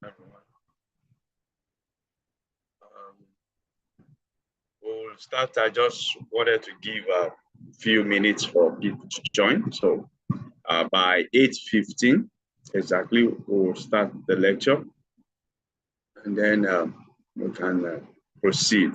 everyone. We'll start. I just wanted to give a few minutes for people to join. So by 8:15 exactly, we'll start the lecture, and then we can proceed.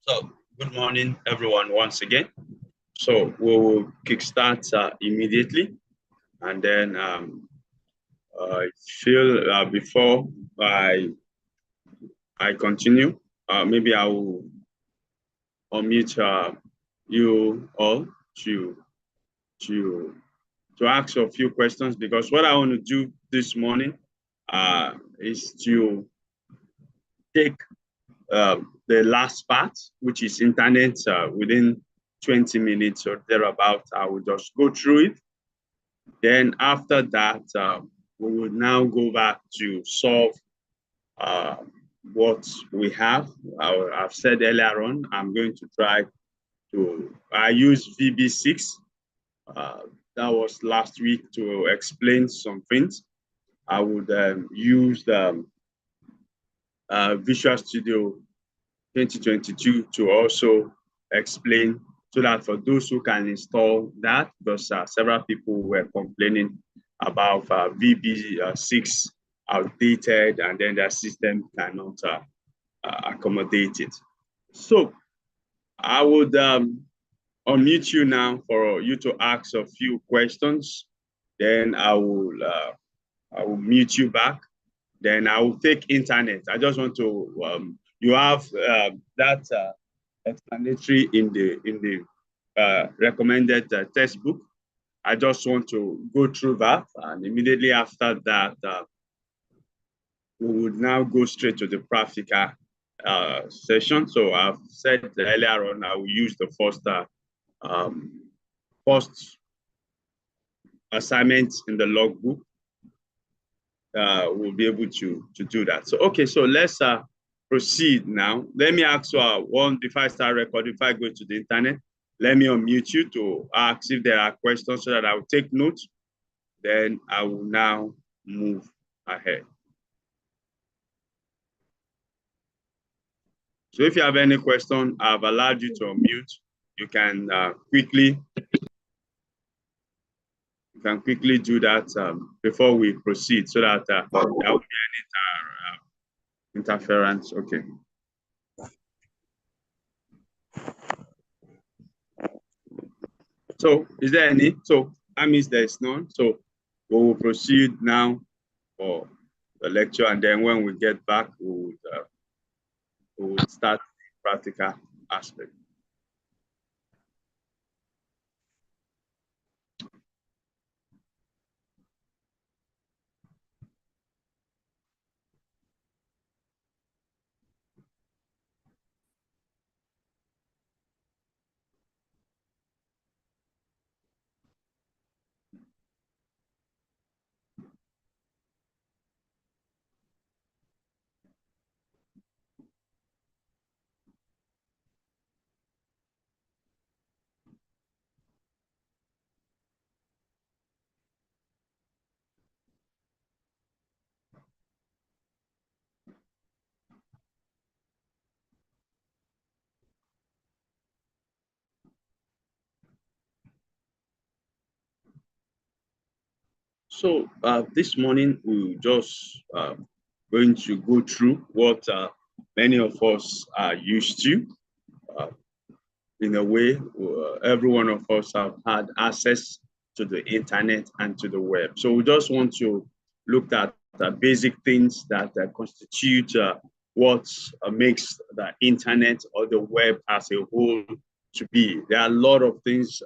So, good morning, everyone, once again. So, we will kickstart immediately, and then I feel before I continue, maybe I will unmute you all to to to ask a few questions, because what I want to do this morning is to take the last part, which is internet, within 20 minutes or thereabout. I will just go through it. Then after that, we will now go back to solve uh, what we have. I've said earlier on, I'm going to try I use VB6. Uh, that was last week to explain some things. I would use the Visual Studio 2022 to also explain, so that for those who can install that, because several people were complaining about VB6 outdated and then their system cannot accommodate it. So I would unmute you now for you to ask a few questions. Then I will mute you back. Then I will take internet. I just want to you have that explanatory in the recommended textbook. I just want to go through that, and immediately after that, we would now go straight to the practical session. So I've said earlier on, I will use the first assignment in the logbook. We'll be able to do that. So okay, so let's proceed now. Let me ask one, if I start recording, if I go to the internet, let me unmute you to ask if there are questions so that I will take notes. Then I will now move ahead. So if you have any question, I've allowed you to unmute. You can quickly do that before we proceed, so that there won't be any interference. Okay. So is there any? So that means there is none. So we will proceed now for the lecture, and then when we get back, we will start the practical aspect. So this morning we're just going to go through what many of us are used to. In a way, every one of us have had access to the internet and to the web. So we just want to look at the basic things that constitute what makes the internet or the web as a whole to be. There are a lot of things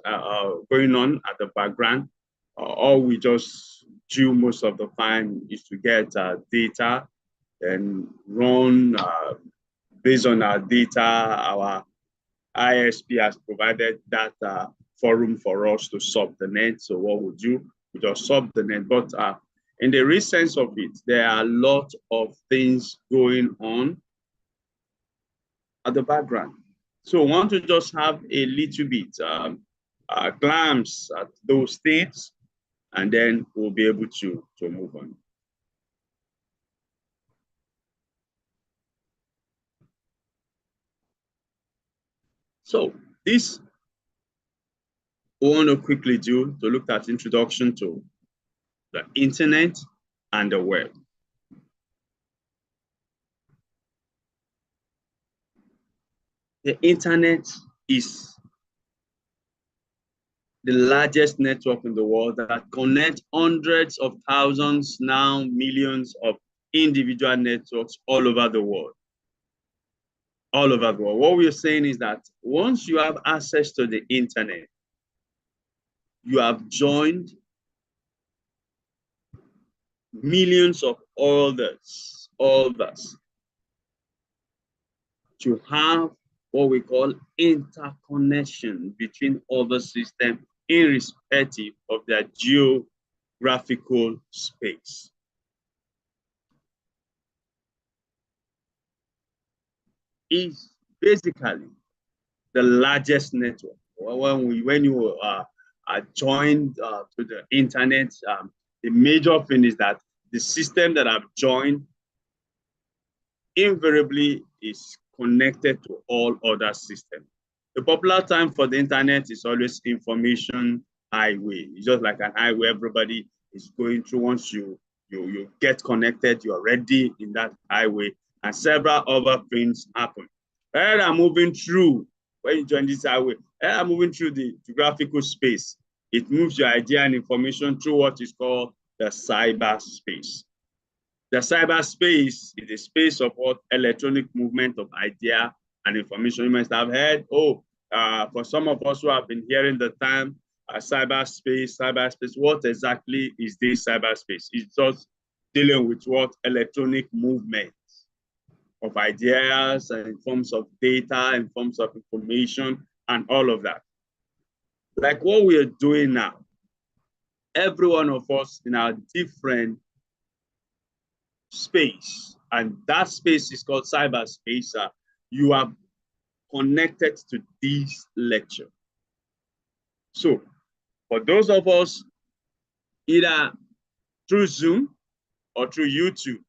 going on at the background. All we just do most of the time is to get data and run based on our data. Our ISP has provided that forum for us to sub the net. So what we do, we just sub the net. But in the real sense of it, there are a lot of things going on at the background. So I want to just have a little bit glance at those things, and then we'll be able to move on. So this we want to quickly do to look at introduction to the internet and the web. The internet is the largest network in the world that connects hundreds of thousands, now millions of individual networks all over the world. All over the world. What we're saying is that once you have access to the internet, you have joined millions of others to have what we call interconnection between other systems irrespective of their geographical space. Is basically the largest network. When you are joined to the internet, the major thing is that the system that I've joined invariably is connected to all other systems. The popular term for the internet is always information highway. It's just like an highway everybody is going through. Once you get connected, you're already in that highway, and several other things happen. When I'm moving through, when you join this highway, when I'm moving through the geographical space, it moves your idea and information through what is called the cyberspace. The cyberspace is a space of what electronic movement of idea and information. You must have heard, for some of us who have been hearing the term cyberspace, what exactly is this cyberspace? It's just dealing with what electronic movement of ideas and in forms of data, in forms of information, and all of that. Like what we are doing now, every one of us in our different space, and that space is called cyberspace. You are connected to this lecture. So for those of us either through Zoom or through YouTube,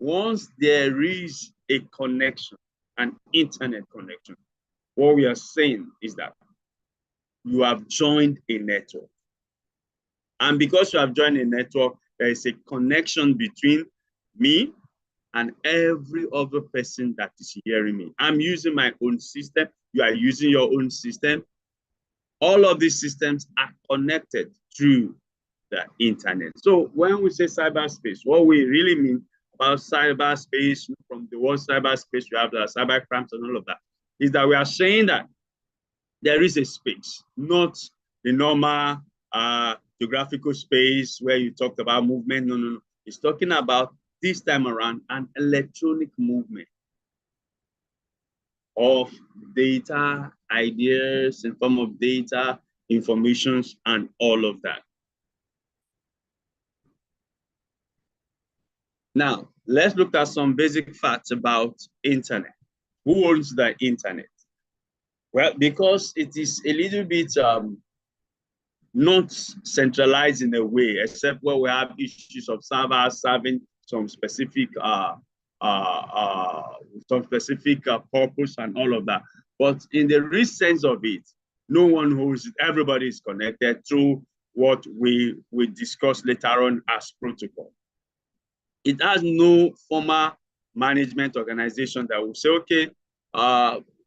once there is a connection, an internet connection, what we are saying is that you have joined a network. And because you have joined a network, there is a connection between me and every other person that is hearing me. I'm using my own system. You are using your own system. All of these systems are connected through the internet. So when we say cyberspace, what we really mean about cyberspace, from the word cyberspace, you have the cyber crimes and all of that, is that we are saying that there is a space, not the normal geographical space where you talked about movement. No. It's talking about this time around an electronic movement of data, ideas in form of data, informations, and all of that. Now, let's look at some basic facts about internet. Who owns the internet? Well, because it is a little bit not centralized in a way, except where we have issues of servers serving some specific purpose and all of that. But in the real sense of it, no one owns it. Everybody is connected through what we discuss later on as protocol. It has no formal management organization that will say, okay,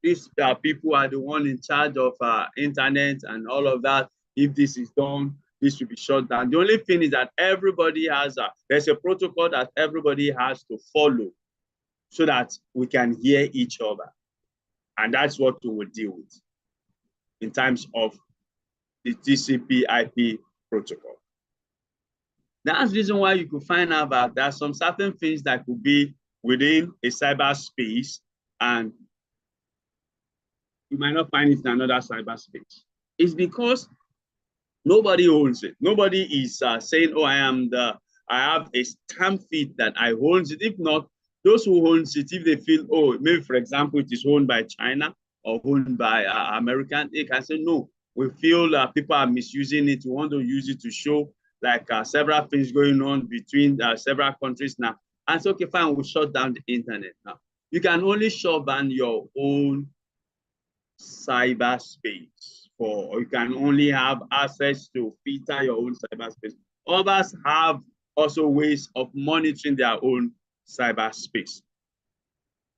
these people are the one in charge of internet and all of that. If this is done, this will be shut down. The only thing is that everybody has there's a protocol that everybody has to follow so that we can hear each other. And that's what we will deal with in terms of the TCP/IP protocol. That's the reason why you could find out that there are some certain things that could be within a cyberspace and you might not find it in another cyberspace. It's because nobody owns it. Nobody is saying, oh, I have a stamp feed that I own it. If not, those who own it, if they feel, oh, maybe for example, it is owned by China or owned by American, they can say, no, we feel people are misusing it. We want to use it to show like several things going on between several countries now. And so, okay, fine, we'll shut down the internet now. You can only shut down your own cyberspace, or you can only have access to filter your own cyberspace. Others have also ways of monitoring their own cyberspace.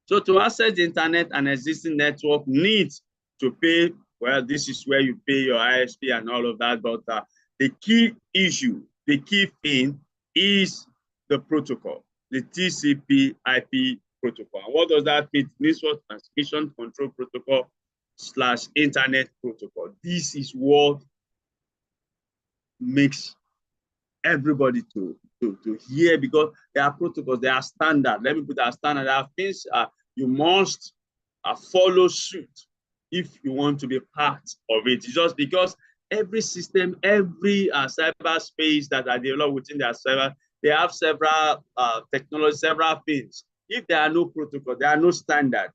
So to access the internet, an existing network needs to pay. Well, this is where you pay your ISP and all of that. But the key issue, the key thing is the protocol, the TCP/IP protocol. And what does that mean? It means what? Transmission Control Protocol / Internet Protocol. This is what makes everybody to hear, because there are protocols, there are standards. Let me put that standard. There are things you must follow suit if you want to be part of it. It's just because every system, every cyberspace that are developed within their server, they have several technologies, several things. If there are no protocol, there are no standard,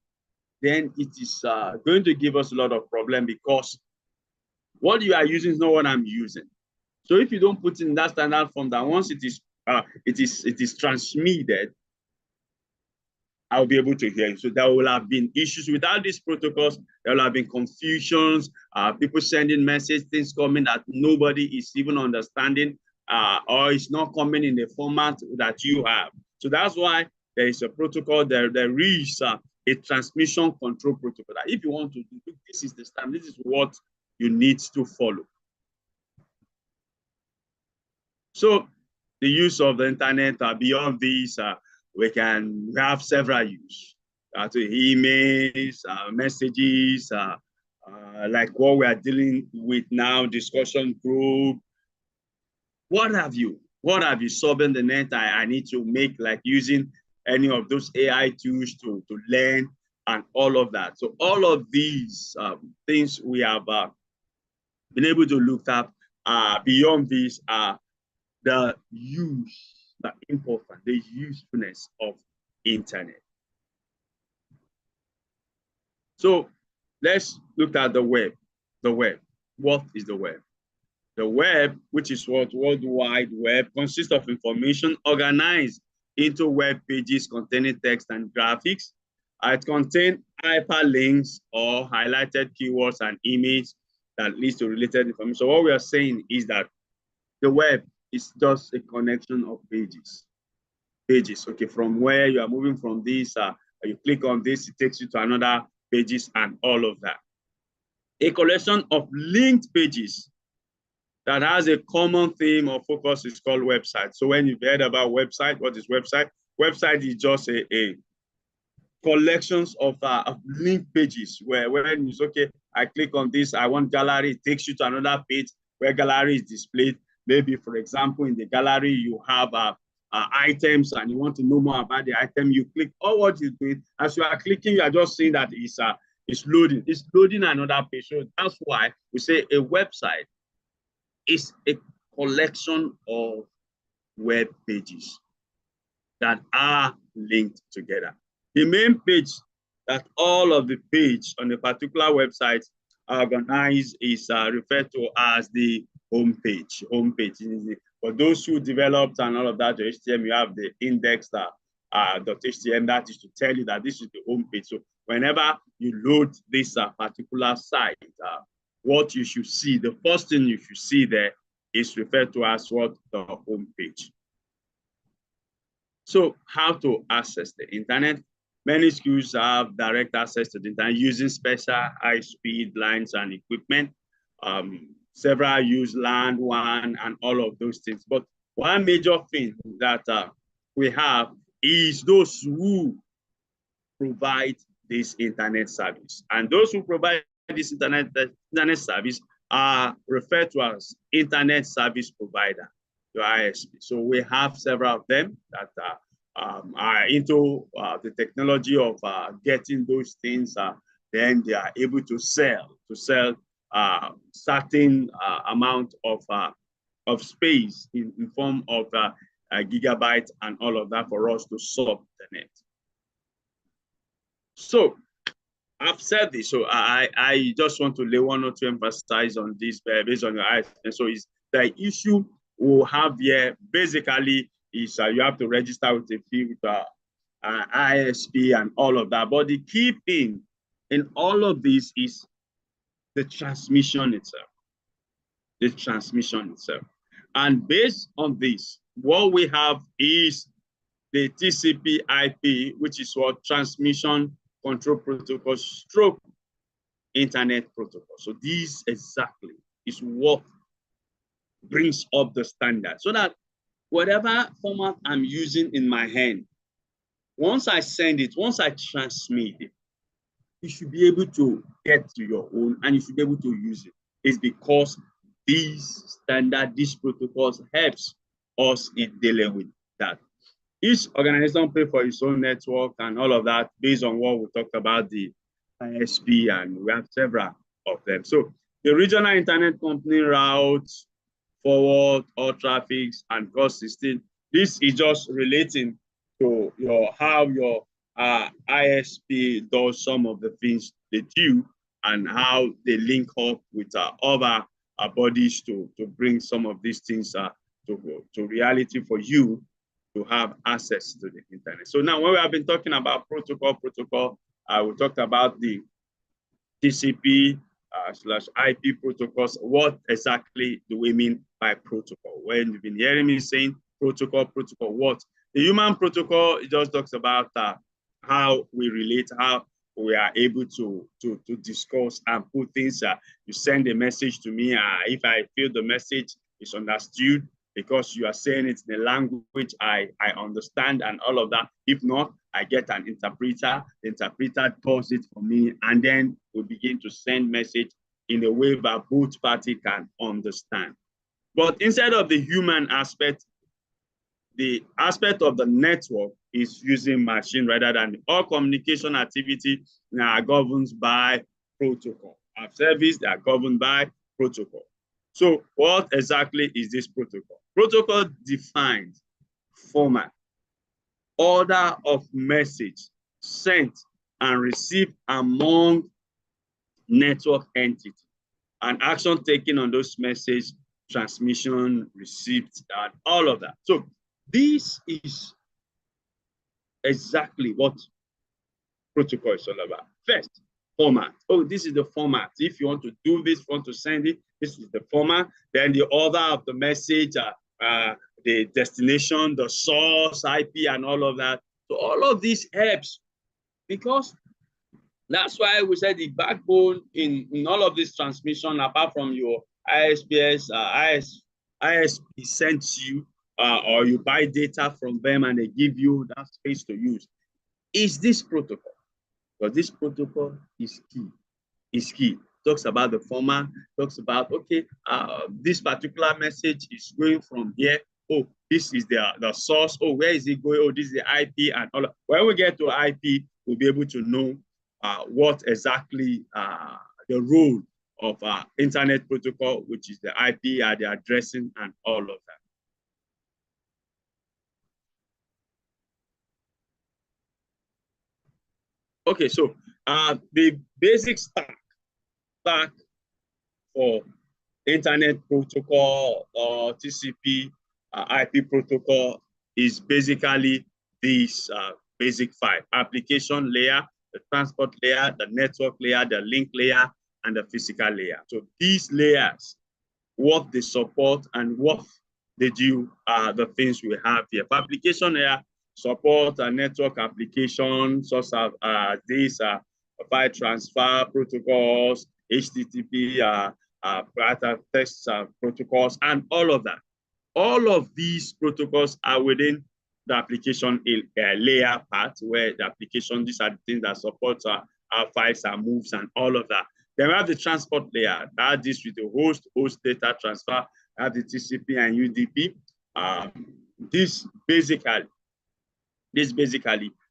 then it is going to give us a lot of problem, because what you are using is not what I'm using. So if you don't put in that standard form, that once it is transmitted, I'll be able to hear you. So there will have been issues without these protocols. There will have been confusions, people sending messages, things coming that nobody is even understanding, or it's not coming in the format that you have. So that's why there is a protocol. There is a transmission control protocol. That if you want to do this, is the standard. This is what you need to follow. So the use of the internet, beyond this, we can have several use. To emails, messages, like what we are dealing with now, discussion group. What have you? What have you? Solving the net, I need to make, like using any of those AI tools to learn and all of that. So all of these things we have been able to look up. Beyond this, the use, the importance, the usefulness of internet. So let's look at the web. The web. What is the web? The web, which is what World Wide Web, consists of information organized into web pages containing text and graphics. It contains hyperlinks or highlighted keywords and images that leads to related information. So what we are saying is that the web is just a connection of pages. Pages, okay, from where you are moving from this, you click on this, it takes you to another pages and all of that. A collection of linked pages that has a common theme or focus is called website. So when you've heard about website, what is website? Website is just a collections of linked pages where when it's okay, I click on this, I want gallery, it takes you to another page where gallery is displayed. Maybe, for example, in the gallery, you have items and you want to know more about the item. You click, all what you do, as you are clicking, you are just seeing that it's loading. It's loading another page. So that's why we say a website is a collection of web pages that are linked together. The main page that all of the page on a particular website are organized is referred to as the home page. Home page. For those who developed and all of that HTML, you have the index.html that is to tell you that this is the home page. So whenever you load this particular site, what you should see, the first thing you should see there is referred to as what? The home page. So how to access the internet? Many schools have direct access to the internet using special high-speed lines and equipment. Several use land, WAN, and all of those things. But one major thing that we have is those who provide this internet service. And those who provide this internet service are referred to as internet service provider, the ISP. So we have several of them that are into the technology of getting those things. Then they are able to sell certain amount of space in form of gigabytes and all of that for us to surf the net. So I've said this, so I just want to lay one or two emphasize on this based on your eyes. And so is the issue we'll have here basically is you have to register with a fee with ISP and all of that. But the key thing in all of this is the transmission itself. The transmission itself. And based on this, what we have is the TCP/IP, which is what transmission control protocol stroke internet protocol. So this exactly is what brings up the standard, so that whatever format I'm using in my hand, once I send it, once I transmit it, you should be able to get to your own and you should be able to use it. It's because these standard, these protocols helps us in dealing with that. Each organization pay for its own network and all of that based on what we talked about, the ISP, and we have several of them. So the regional internet company routes, forward, all traffics, and cost system. This is just relating to how your ISP does some of the things they do and how they link up with other bodies to bring some of these things to reality for you to have access to the internet. So now when we have been talking about protocol, we talked about the TCP / IP protocols. What exactly do we mean by protocol? When you've been hearing me saying protocol, what? The human protocol, it just talks about how we relate, how we are able to discuss and put things. You send a message to me. If I feel the message is understood, because you are saying it in a language I understand and all of that. If not, I get an interpreter. The interpreter does it for me, and then we begin to send message in a way that both parties can understand. But instead of the human aspect, the aspect of the network is using machine rather than all communication activity are governed by protocol. Our service, they are governed by protocol. So what exactly is this protocol? Protocol defines format, order of message sent and received among network entities, and action taken on those message, transmission, receipt, and all of that. So this is exactly what protocol is all about. First, format. Oh, this is the format. If you want to do this, want to send it, this is the format. Then the order of the message, the destination, the source, IP, and all of that. So all of this helps, because that's why we said the backbone in all of this transmission, apart from your ISPs, ISP sends you, or you buy data from them and they give you that space to use, is this protocol. But this protocol is key. Is key. Talks about the format, talks about, okay, this particular message is going from here. Oh, this is the source. Oh, where is it going? Oh, this is the IP and all. When we get to IP, we'll be able to know what exactly the role of internet protocol, which is the IP, the addressing, and all of that. Okay, so the basic stack for internet protocol or TCP IP protocol is basically these basic five: application layer, the transport layer, the network layer, the link layer, and the physical layer. So these layers, what they support and what they do are the things we have here. For application layer, support a network applications such as these file transfer protocols, HTTP, text protocols, and all of that. All of these protocols are within the application layer part, where the application, these are the things that support our files and moves and all of that. Then we have the transport layer that deals with the host data transfer, have the TCP and UDP. This basically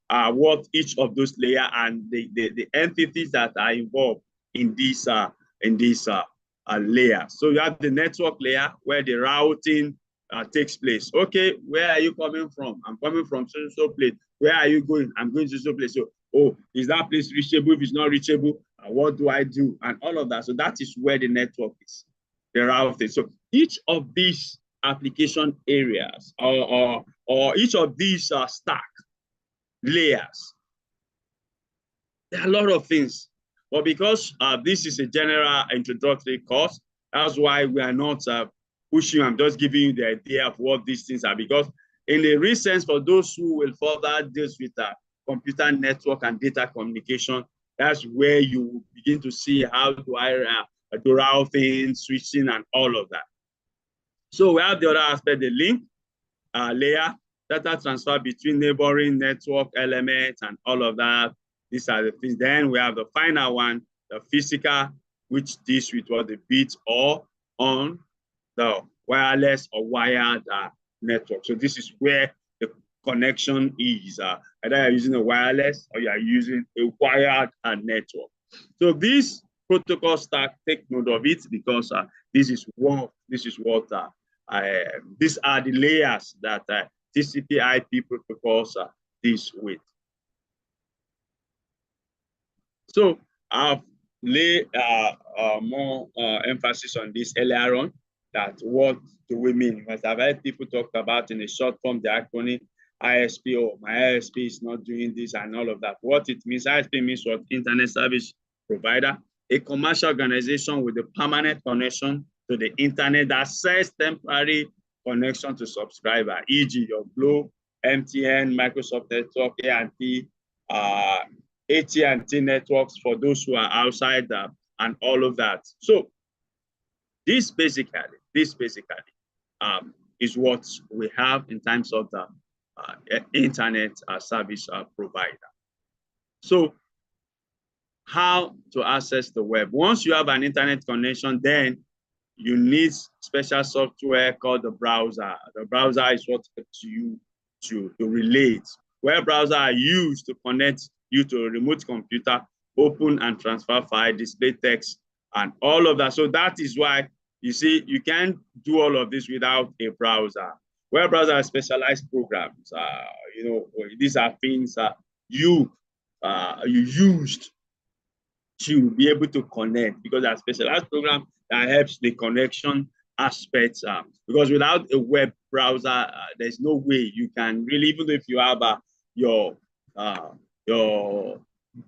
what each of those layers and the entities that are involved in this layer. So you have the network layer where the routing takes place. Okay, where are you coming from? I'm coming from so place. Where are you going? I'm going to so place. So, oh, is that place reachable? If it's not reachable, what do I do? And all of that. So that is where the network is, the routing. So each of these application areas or each of these stack layers, there are a lot of things. But because this is a general introductory course, that's why we are not pushing. I'm just giving you the idea of what these things are, because in the real sense, for those who will further deal with computer network and data communication, that's where you begin to see how do I do routing, switching, and all of that. So we have the other aspect, the link layer, data transfer between neighboring network elements and all of that. These are the things. Then we have the final one, the physical, which deals with what the bits or on the wireless or wired network. So this is where the connection is. Either you're using a wireless or you are using a wired network. So this protocol stack, take note of it, because these are the layers that TCP/IP protocols deals with. So I've laid more emphasis on this earlier on, that what do we mean? Because I've heard people talk about in a short form, the acronym ISP, or my ISP is not doing this and all of that. What it means, ISP means what? Internet service provider, a commercial organization with a permanent connection to the internet that sets temporary connection to subscriber, e.g. your Glo, MTN, Microsoft Network, AT&T, AT&T networks for those who are outside and all of that. So this basically is what we have in terms of the internet service provider. So how to access the web? Once you have an internet connection, then you need special software called the browser. The browser is what helps you to relate. Web browsers are used to connect you to a remote computer, open and transfer files, display text, and all of that. So that is why you see you can't do all of this without a browser. Web browsers are specialized programs. These are things you used to be able to connect, because they're specialized program that helps the connection aspects. Because without a web browser, there's no way you can really, even if you have your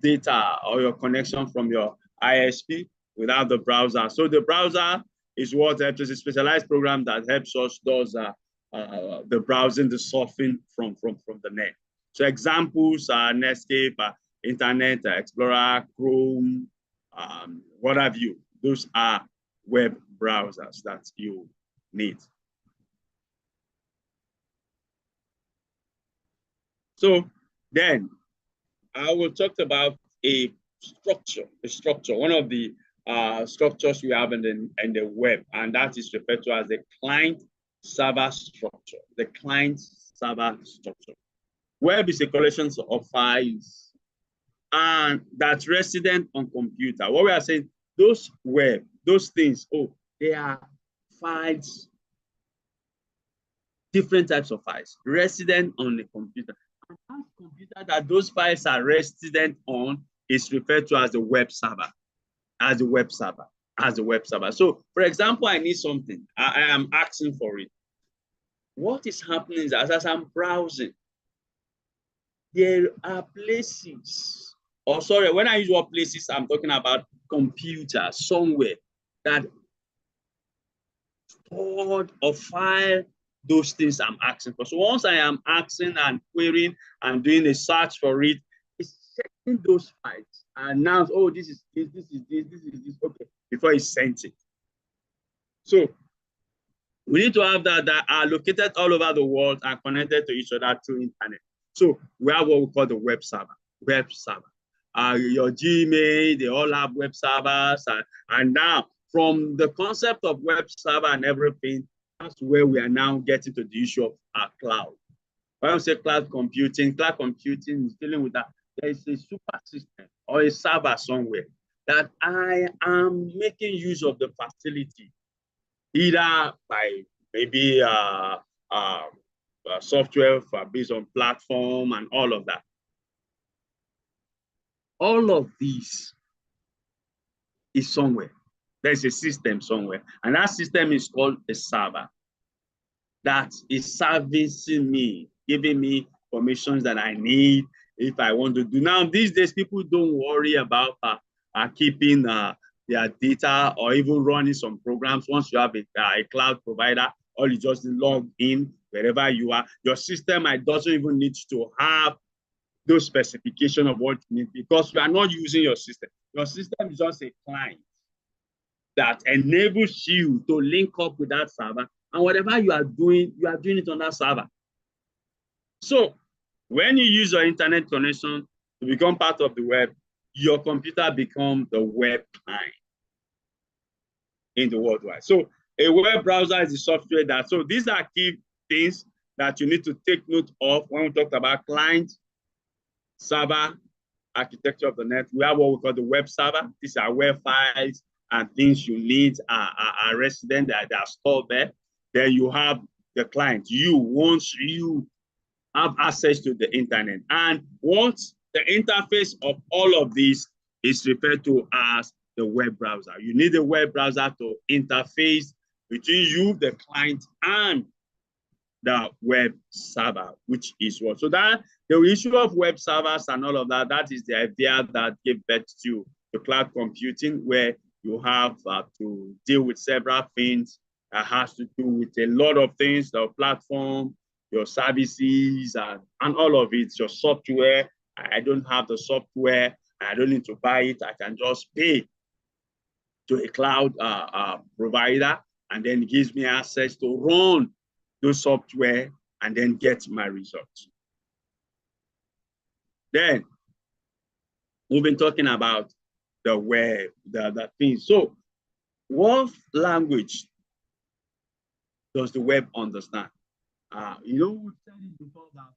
data or your connection from your ISP, without the browser. So the browser is what helps us, a specialized program that helps us does the browsing, the surfing from the net. So examples are Netscape, Internet Explorer, Chrome, what have you. Those are web browsers that you need. So then I will talk about a structure, one of the structures we have in the web, and that is referred to as the client-server structure. The client-server structure. Web is a collection of files and that's resident on computer. What we are saying, those things, they are files, different types of files, resident on the computer. And that computer that those files are resident on is referred to as the web server, So, for example, I need something. I am asking for it. What is happening is as I'm browsing, there are places, when I use what places, I'm talking about computer somewhere that stored or file those things I'm asking for. So once I am asking and querying and doing a search for it, it's checking those files and now, this is this, okay, before it sends it. So we need to have that are located all over the world and connected to each other through internet. So we have what we call the web server. Your Gmail, they all have web servers. And now, from the concept of web server and everything, that's where we are now getting to the issue of our cloud. When we say cloud computing is dealing with that. There is a super system or a server somewhere that I am making use of the facility, either by maybe software based on platform and all of that. All of these is somewhere. There's a system somewhere, and that system is called a server that is servicing me, giving me permissions that I need if I want to do. Now, these days, people don't worry about keeping their data or even running some programs. Once you have a cloud provider All you just log in wherever you are. Your system doesn't even need to have those specifications of what you need because you are not using your system. Your system is just a client that enables you to link up with that server, and whatever you are doing it on that server. So when you use your internet connection to become part of the web, your computer becomes the web client in the worldwide. So a web browser is a software that, so these are key things that you need to take note of when we talk about client, server, architecture of the net. We have what we call the web server. These are where files and things you need are resident, that are stored there. Then you have the client. Once you have access to the internet. And what the interface of all of this is referred to as the web browser. You need a web browser to interface between you, the client, and the web server, which is what. So that the issue of web servers and all of that, that is the idea that gave birth to the cloud computing, where you have to deal with several things that has to do with a lot of things, the platform, your services, and all of it, your software. I don't have the software. I don't need to buy it. I can just pay to a cloud provider, and then it gives me access to run those software and then get my results. Then we've been talking about the web, the things. So what language does the web understand? You know, we said it before that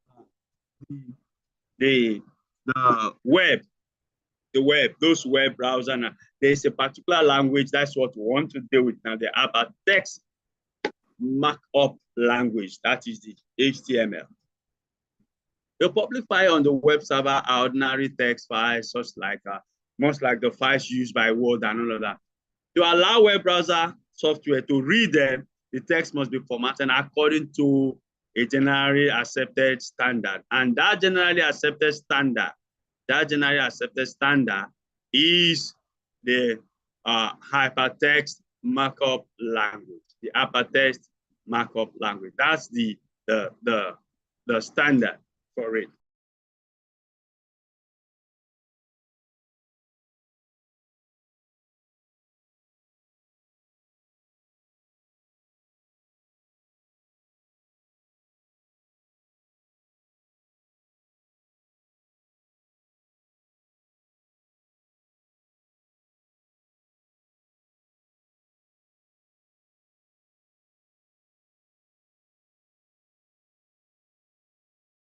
the web, those web browser, now there's a particular language. That's what we want to deal with now. The hypertext markup language, that is the HTML. The public file on the web server are ordinary text files, such like most like the files used by Word and all of that. To allow web browser software to read them, the text must be formatted according to a generally accepted standard. And that generally accepted standard is the hypertext markup language. The hypertext markup language. That's the standard for it.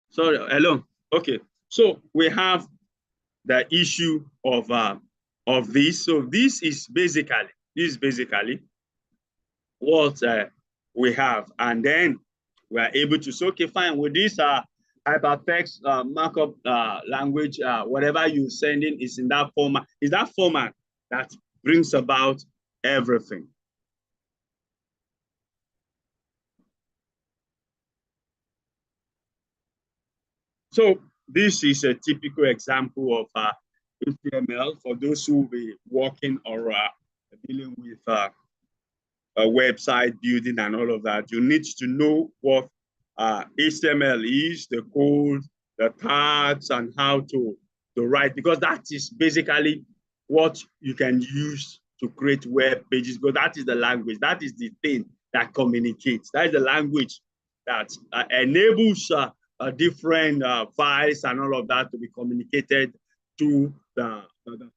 Sorry, hello. Okay, so we have the issue of this. So this is basically what we have, and then we are able to say, okay, fine, with this hypertext markup language, whatever you send in is in that format. Is that format that brings about everything. So this is a typical example of HTML for those who will be working or dealing with a website building and all of that. You need to know what HTML is, the code, the tags, and how to write, because that is basically what you can use to create web pages, because that is the language, that is the thing that communicates. That is the language that enables different files and all of that to be communicated to the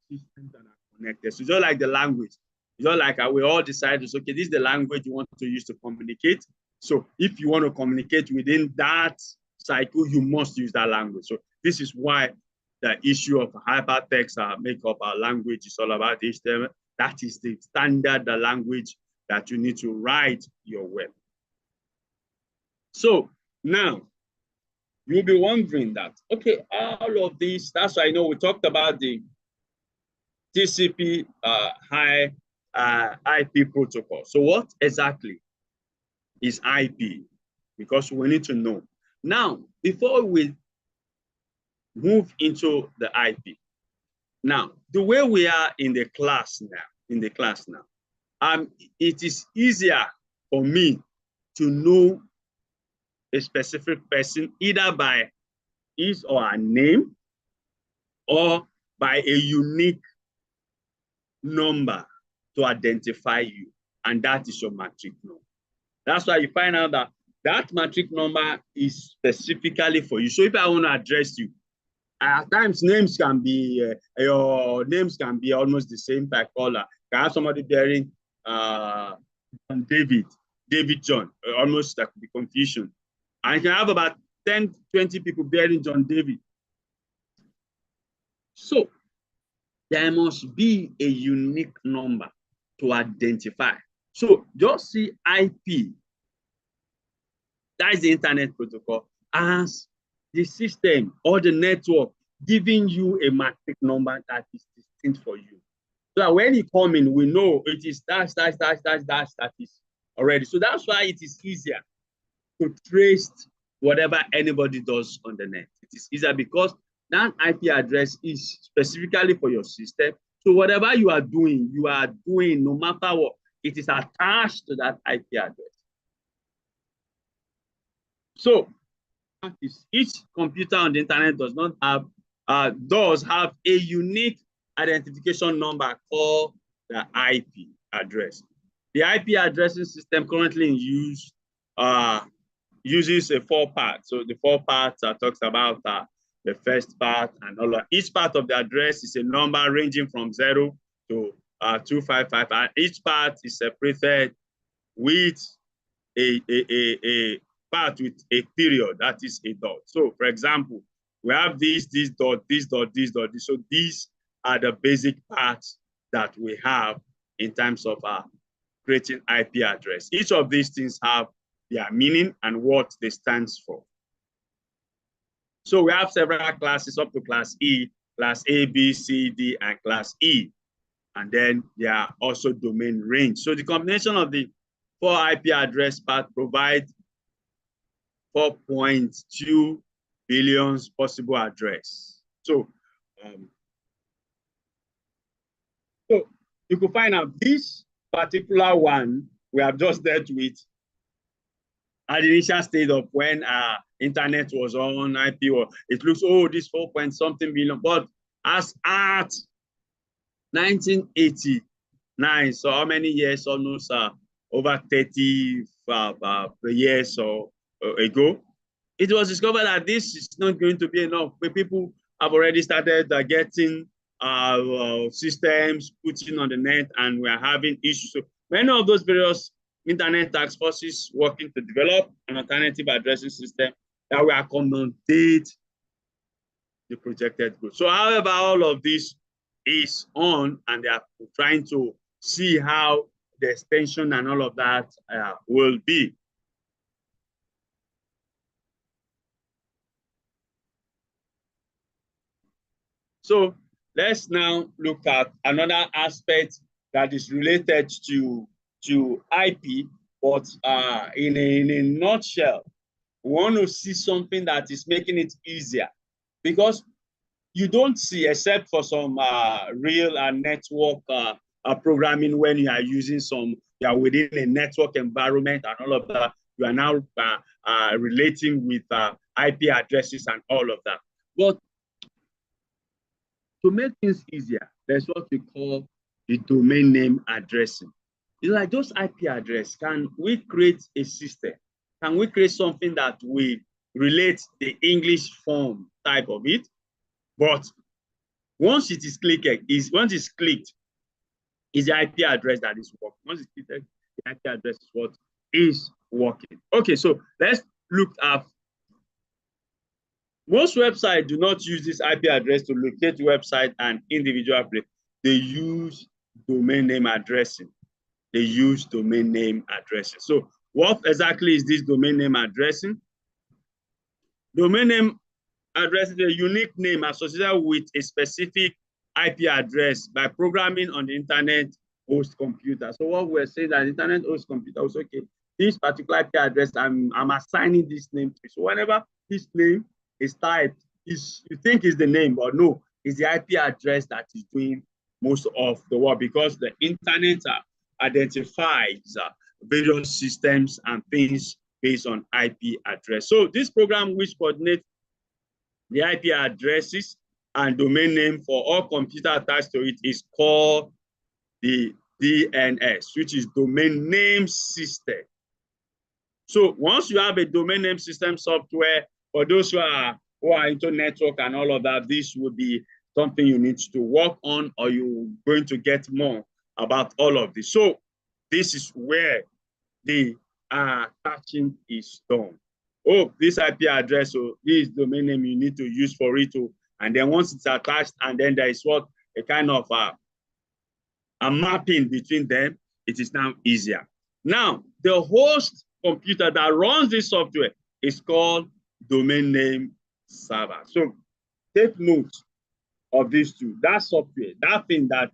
systems that are connected. So just like the language, it's not like we all decided, okay, this is the language you want to use to communicate. So if you want to communicate within that cycle, you must use that language. So this is why the issue of hypertext makeup language is all about HTML. That is the standard the language that you need to write your web. So now you'll be wondering that, okay, all of this, that's why I know we talked about the TCP high IP protocol. So what exactly is IP? Because we need to know. Now, before we move into the IP, now, the way we are in the class now, it is easier for me to know a specific person either by his or her name or by a unique number to identify you. And that is your matric number. That's why you find out that that matric number is specifically for you. So if I want to address you, at times names can be, your names can be almost the same by color. Can have somebody bearing David John, almost that could be confusion. And you can have about 10, 20 people bearing John David. So there must be a unique number to identify. So just see IP, that is the internet protocol, as the system or the network giving you a matric number that is distinct for you. So that when you come in, we know it is dash, dash, dash, dash, dash, that is already. So that's why it is easier to trace whatever anybody does on the net. It is easier because that IP address is specifically for your system. So whatever you are doing no matter what, it is attached to that IP address. So each computer on the internet does have a unique identification number called the IP address. The IP addressing system currently in use uses a 4-part. So the 4 parts talks about the first part and all of each part of the address is a number ranging from 0 to 255, and each part is separated with a part with a period, that is a dot. So for example, we have this dot, this dot, this dot. So these are the basic parts that we have in terms of creating IP address. Each of these things have their meaning and what they stand for. So we have several classes up to class E, class A, B, C, D, and class E. And then there are also domain range. So the combination of the 4 IP address part provides 4.2 billion possible address. So you could find out this particular one we have just dealt with at the initial stage of when internet was on IP, or it looks, oh, this 4 point something billion, but as at 1989, so how many years? Almost over 30 years or ago, it was discovered that this is not going to be enough. But people have already started getting systems putting on the net, and we are having issues. So many of those various internet task forces working to develop an alternative addressing system that will accommodate the projected growth. So however, all of this is on, and they are trying to see how the extension and all of that will be. So let's now look at another aspect that is related to IP, but in a nutshell, we want to see something that is making it easier, because you don't see, except for some real network programming, when you are using you are within a network environment and all of that, you are now relating with IP addresses and all of that. But to make things easier, there's what we call the domain name addressing. It's like those IP address. Can we create a system? Can we create something that will relate the English form type of it? But once it is clicked, once it's clicked, is the IP address that is working. Once it's clicked, the IP address is what is working. Okay, so let's look at. Most websites do not use this IP address to locate the website and individual place. They use domain name addressing. They use domain name addressing. So what exactly is this domain name addressing? Domain name address is a unique name associated with a specific IP address by programming on the internet host computer. So what we're saying that the internet host computer was, okay, this particular IP address, I'm assigning this name to. So whenever this name is typed, you think is the name, but no, it's the IP address that is doing most of the work, because the internet identifies various systems and things based on IP address. So this program, which coordinates the IP addresses and domain name for all computers attached to it, is called the DNS, which is domain name system. So once you have a domain name system software, for those who are into network and all of that, this will be something you need to work on, or you're going to get more about all of this. So this is where the attaching is done. Oh, this IP address, so this domain name you need to use for it to, and then once it's attached, and then there is what a kind of a mapping between them, it is now easier. Now, the host computer that runs this software is called domain name server. So take note of these two. That software, that thing that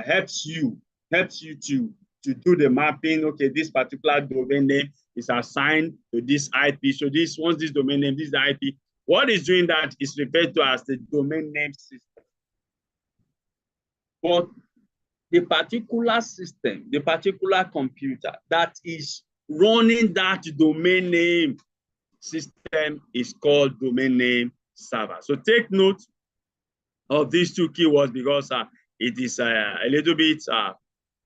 helps you to do the mapping. Okay, this particular domain name is assigned to this IP. So this, once this domain name, this is the IP. What is doing that is referred to as the domain name system. But the particular system, the particular computer that is running that domain name system is called domain name server. So take note of these two keywords, because it is a little bit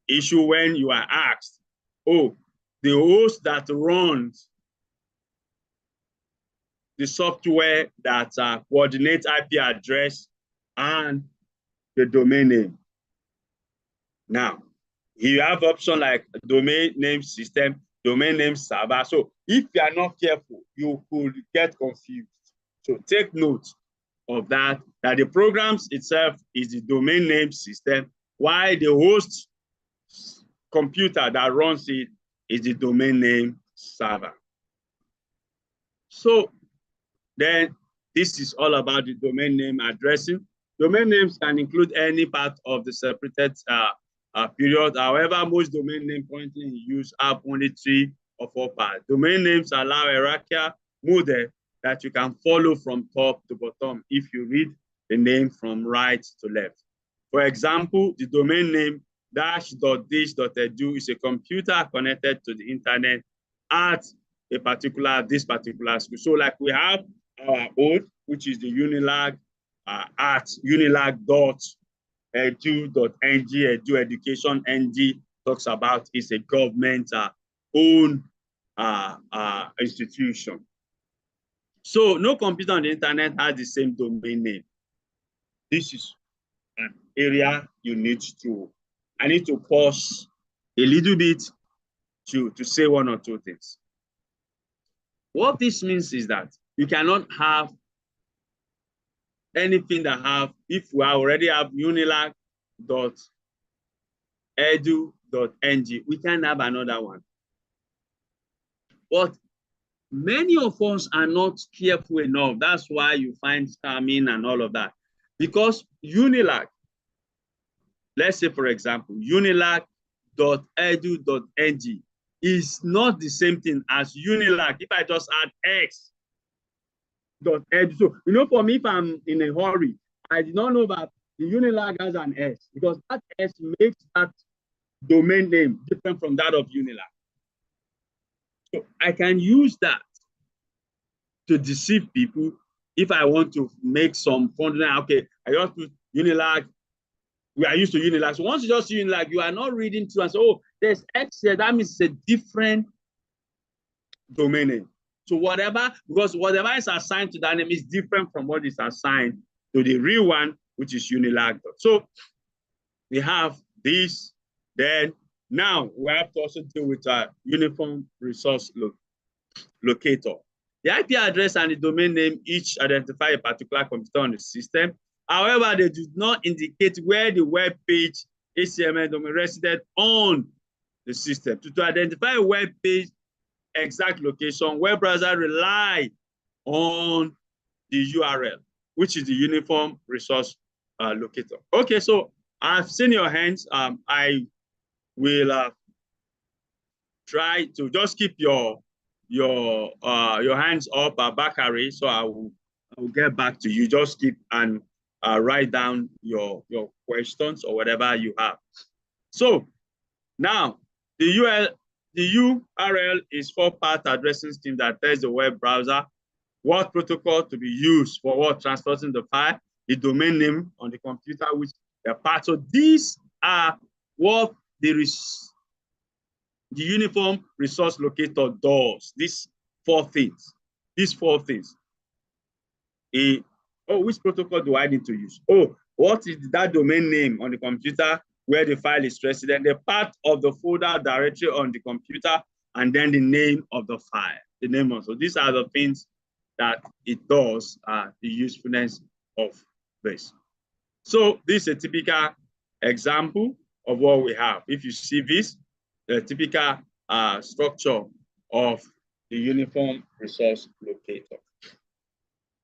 issue when you are asked, oh, the host that runs the software that coordinates IP address and the domain name. Now, you have option like domain name system, domain name server. So if you are not careful, you could get confused. So take note of that the programs itself is the domain name system, while the host computer that runs it is the domain name server. So then this is all about the domain name addressing. Domain names can include any part of the separated period. However, most domain name pointing in use have only 3 or 4 parts. Domain names allow a hierarchical model that you can follow from top to bottom if you read the name from right to left. For example, the domain name --dish.edu is a computer connected to the internet at this particular school. So like we have our own, which is the Unilag at unilag.edu.ng, Edu Education NG talks about is a government owned institution. So no computer on the internet has the same domain name. This is an area you need to, I need to pause a little bit to say 1 or 2 things. What this means is that you cannot have anything that have, if we already have unilag.edu.ng, we can have another one. But many of us are not careful enough. That's why you find scamming and all of that. Because Unilag, let's say, for example, unilag.edu.ng is not the same thing as Unilag. If I just add x.edu. So, you know, for me, if I'm in a hurry, I did not know that the Unilag has an S, because that S makes that domain name different from that of Unilag. So I can use that to deceive people if I want to make some fun. Okay, I just put Unilag. We are used to Unilag. So once you just see Unilag, you are not reading through and say, oh, there's X here. That means it's a different domain name. So whatever, because whatever is assigned to that name is different from what is assigned to the real one, which is Unilag. So we have this. Then now we have to also deal with a uniform resource locator. The IP address and the domain name each identify a particular computer on the system. However, they do not indicate where the web page HTML domain resided on the system. To identify a web page exact location, web browser rely on the URL, which is the uniform resource locator. Okay, so I've seen your hands. I will try to just keep your hands up, Bakari. So I will get back to you. Just keep and write down your questions or whatever you have. So now the the URL is for path addressing scheme that tells the web browser what protocol to be used for what transporting the file, the domain name on the computer, which the path. So these are what the uniform resource locator does. These four things. Which protocol do I need to use? Oh, what is that domain name on the computer where the file is resident, the part of the folder directory on the computer, and then the name of the file, the name of. So these are the things that it does, the usefulness of this. So this is a typical example of what we have. If you see this, the typical structure of the uniform resource locator.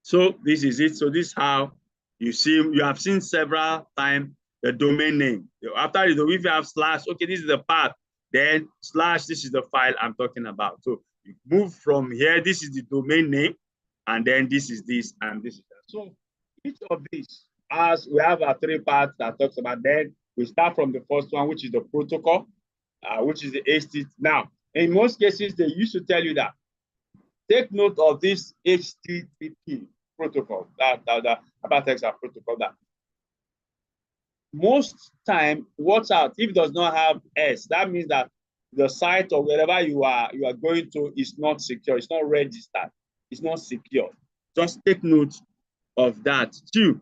So this is it. So this is how you have seen several times the domain name. After if you have slash, okay, this is the path, then slash, this is the file I'm talking about. So you move from here, this is the domain name, and then this is this, and this is that. So each of these, as we have our three parts that talks about, then we start from the first one, which is the protocol, which is the HTTP. Now, in most cases, they used to tell you that take note of this HTTP protocol, that hypertext protocol. That most time, watch out if it does not have S. That means that the site or wherever you are going to is not secure. It's not registered. It's not secure. Just take note of that too.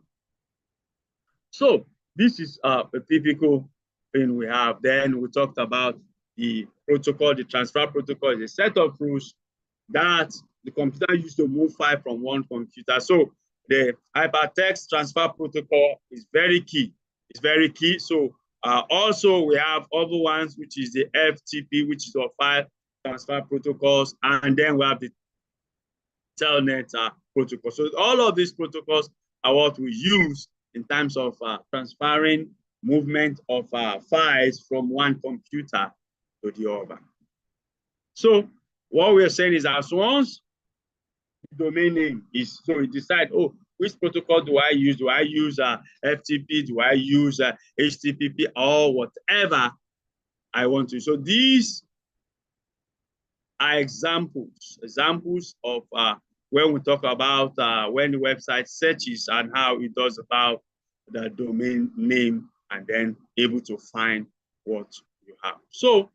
So this is a typical thing we have. Then we talked about the protocol. The transfer protocol is a set of rules that the computer used to move file from one computer. So the hypertext transfer protocol is very key. It's very key. So also we have other ones, which is the FTP, which is our file transfer protocols, and then we have the Telnet protocol. So all of these protocols are what we use in terms of transferring movement of files from one computer to the other. So what we're saying is as once the domain name is, so we decide, oh, which protocol do I use? Do I use FTP? Do I use HTTP or whatever I want to? So these are examples of when we talk about when the website searches and how it does about the domain name and then able to find what you have. So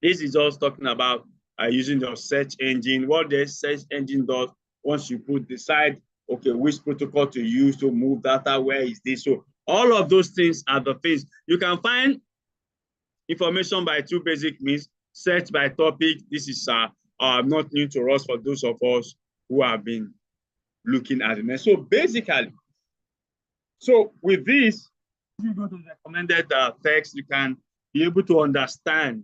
this is just talking about using your search engine. What the search engine does, once you decide, okay, which protocol to use to move data, where is this? So all of those things are the things. You can find information by two basic means: search by topic. This is not new to us for those of us who have been looking at it. So basically, so with this, if you go to the recommended text, you can be able to understand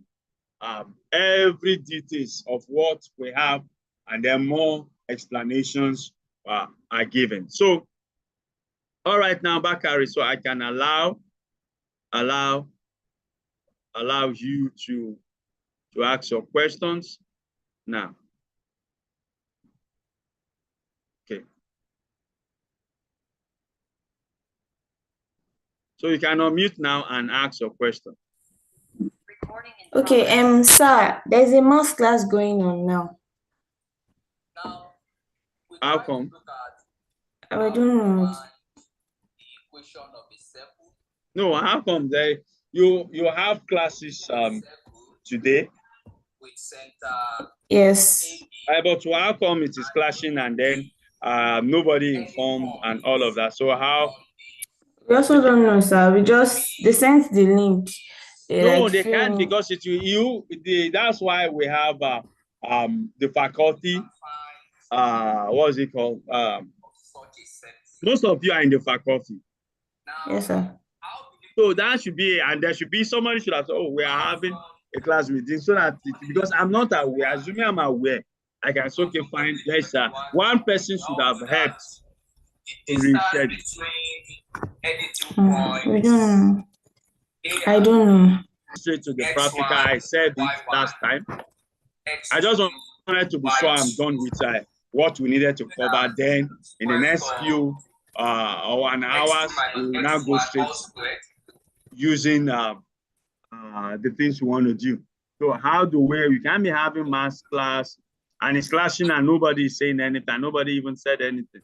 every details of what we have, and then more explanations are given. So, all right, now, Bakari, so I can allow you to ask your questions now. Okay. So you can unmute now and ask your question. Okay, sir, there's a math class going on now. How come? I don't know. No, how come you have classes today? Yes. But how come it is clashing and then nobody informed and all of that? So how? We also don't know, sir. They sent the link. No, they can't, because that's why we have the faculty. What is it called? Most of you are in the faculty. Yes, sir. So that should be, and there should be somebody should have said, oh, we are having a class meeting, so that because I'm not aware, assuming I'm aware, I can say, okay, fine, let's one person should have helped to reschedule. We don't know. I don't know. Straight to the practical, I said it last time. I just wanted to be sure I'm done with what we needed to cover. Then in the next few or an hours, we will now go straight using the things we want to do. So how do we can't be having mass class and it's clashing and nobody is saying anything. Nobody even said anything.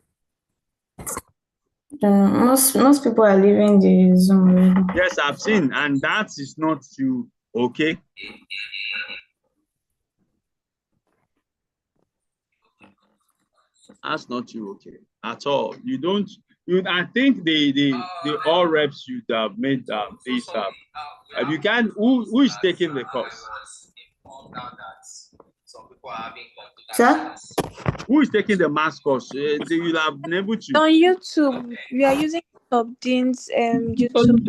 Most people are leaving the Zoom already. Yes, I've seen, and that is not you, okay? That's not you, okay, at all. You don't. I think the all reps should have made this up. You can. Who is taking the course? Sir? Who is taking the mass course? They will have been able to. On YouTube, we are using Dean's YouTube.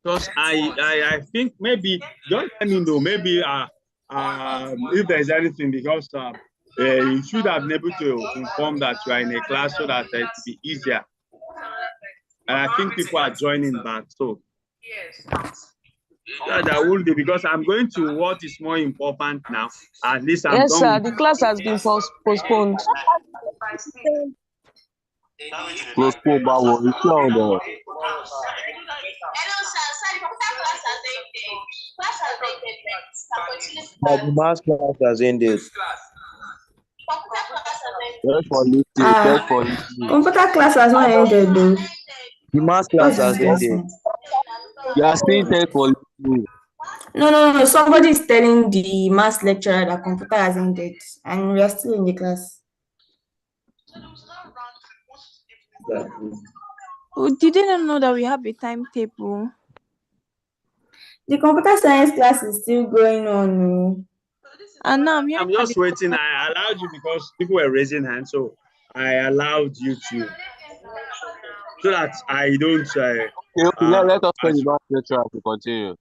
Because I think maybe just let me know maybe if there's anything, because you should have been able to inform that you are in a class so that it will be easier. And I think people are joining back, so that will be, because I'm going to what is more important now. At least I'm yes, done. sir. The class has been postponed. Postponed, but what is on there? The mass class has ended. Thanks for listening. Thanks for listening. Computer class has not ended though. The mass class has ended. You are saying thanks for listening. No. Somebody is telling the mass lecturer that computer has ended, and we are still in the class. Did they not know that we have a timetable? The computer science class is still going on. And now I'm just waiting. I allowed you because people were raising hands, so I allowed you to, so that I don't. Okay, let us tell you about lecturer to continue.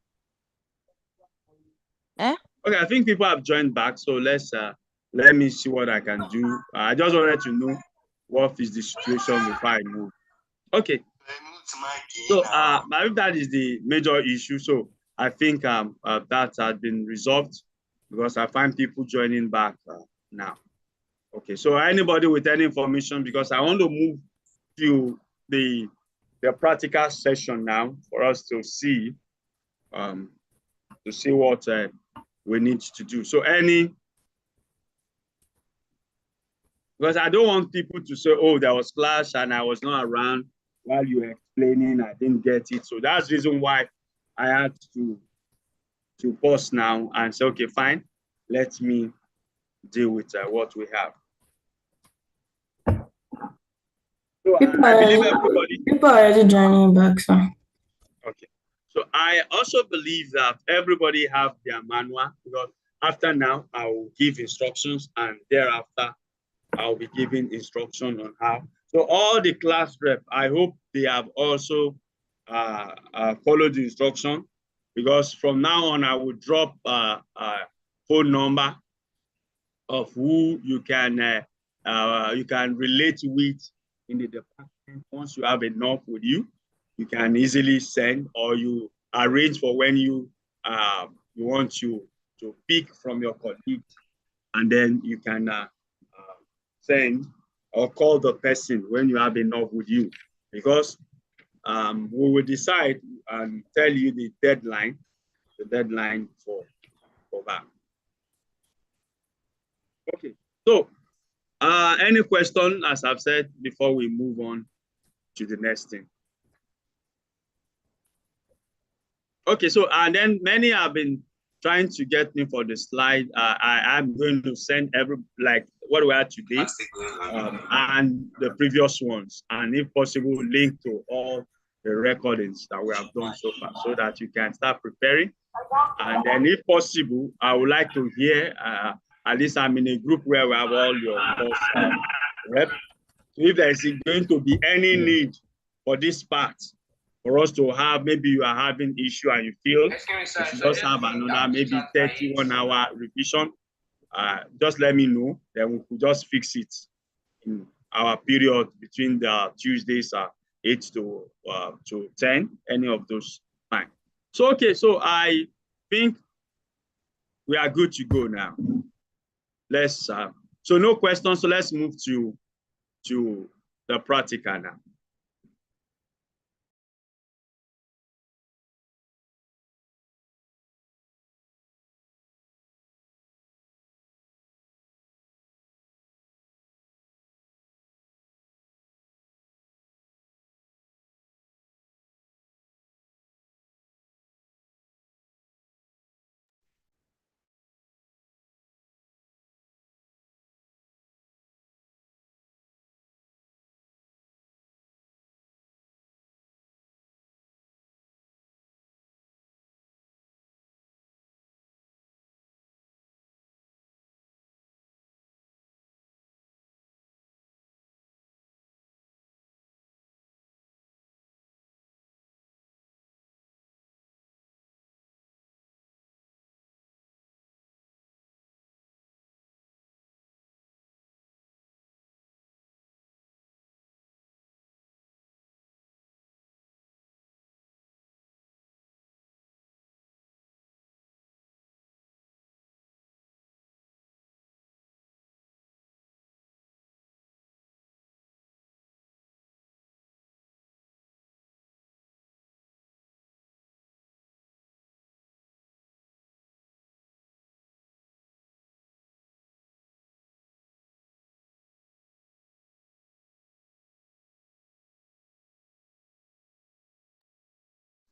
Okay, I think people have joined back, so let me see what I can do. I just wanted to know what is the situation before I move. Okay. So that is the major issue. So I think that has been resolved, because I find people joining back now. Okay, so anybody with any information, because I want to move to the practical session now for us to see what we need to do. So because I don't want people to say, oh, there was clash and I was not around while you were explaining, I didn't get it. So that's the reason why I had to pause now and say, okay, fine, let me deal with what we have. So People are already joining back, so. Okay. So I also believe that everybody have their manual, because after now, I will give instructions, and thereafter, I'll be giving instruction on how. So all the class rep, I hope they have also followed the instruction, because from now on, I will drop a phone number of who you can relate with in the department. Once you have enough with you, you can easily send, or you arrange for when you want to pick from your colleagues, and then you can send or call the person when you have enough with you, because we will decide and tell you the deadline for that. Okay, so any question, as I've said, before we move on to the next thing? Okay, so and then many have been trying to get me for the slide. I'm going to send like what we had today and the previous ones, and if possible, link to all the recordings that we have done so far, so that you can start preparing. And then if possible, I would like to hear, at least I'm in a group where we have all your reps. So if there is going to be any need for this part, for us to have, maybe you are having issue and you feel you should just have another maybe 31-hour revision, just let me know, then we could just fix it in our period between the Tuesdays 8 to 10, any of those time. So okay, so I think we are good to go now. Let's so no questions, so let's move to to the practical now.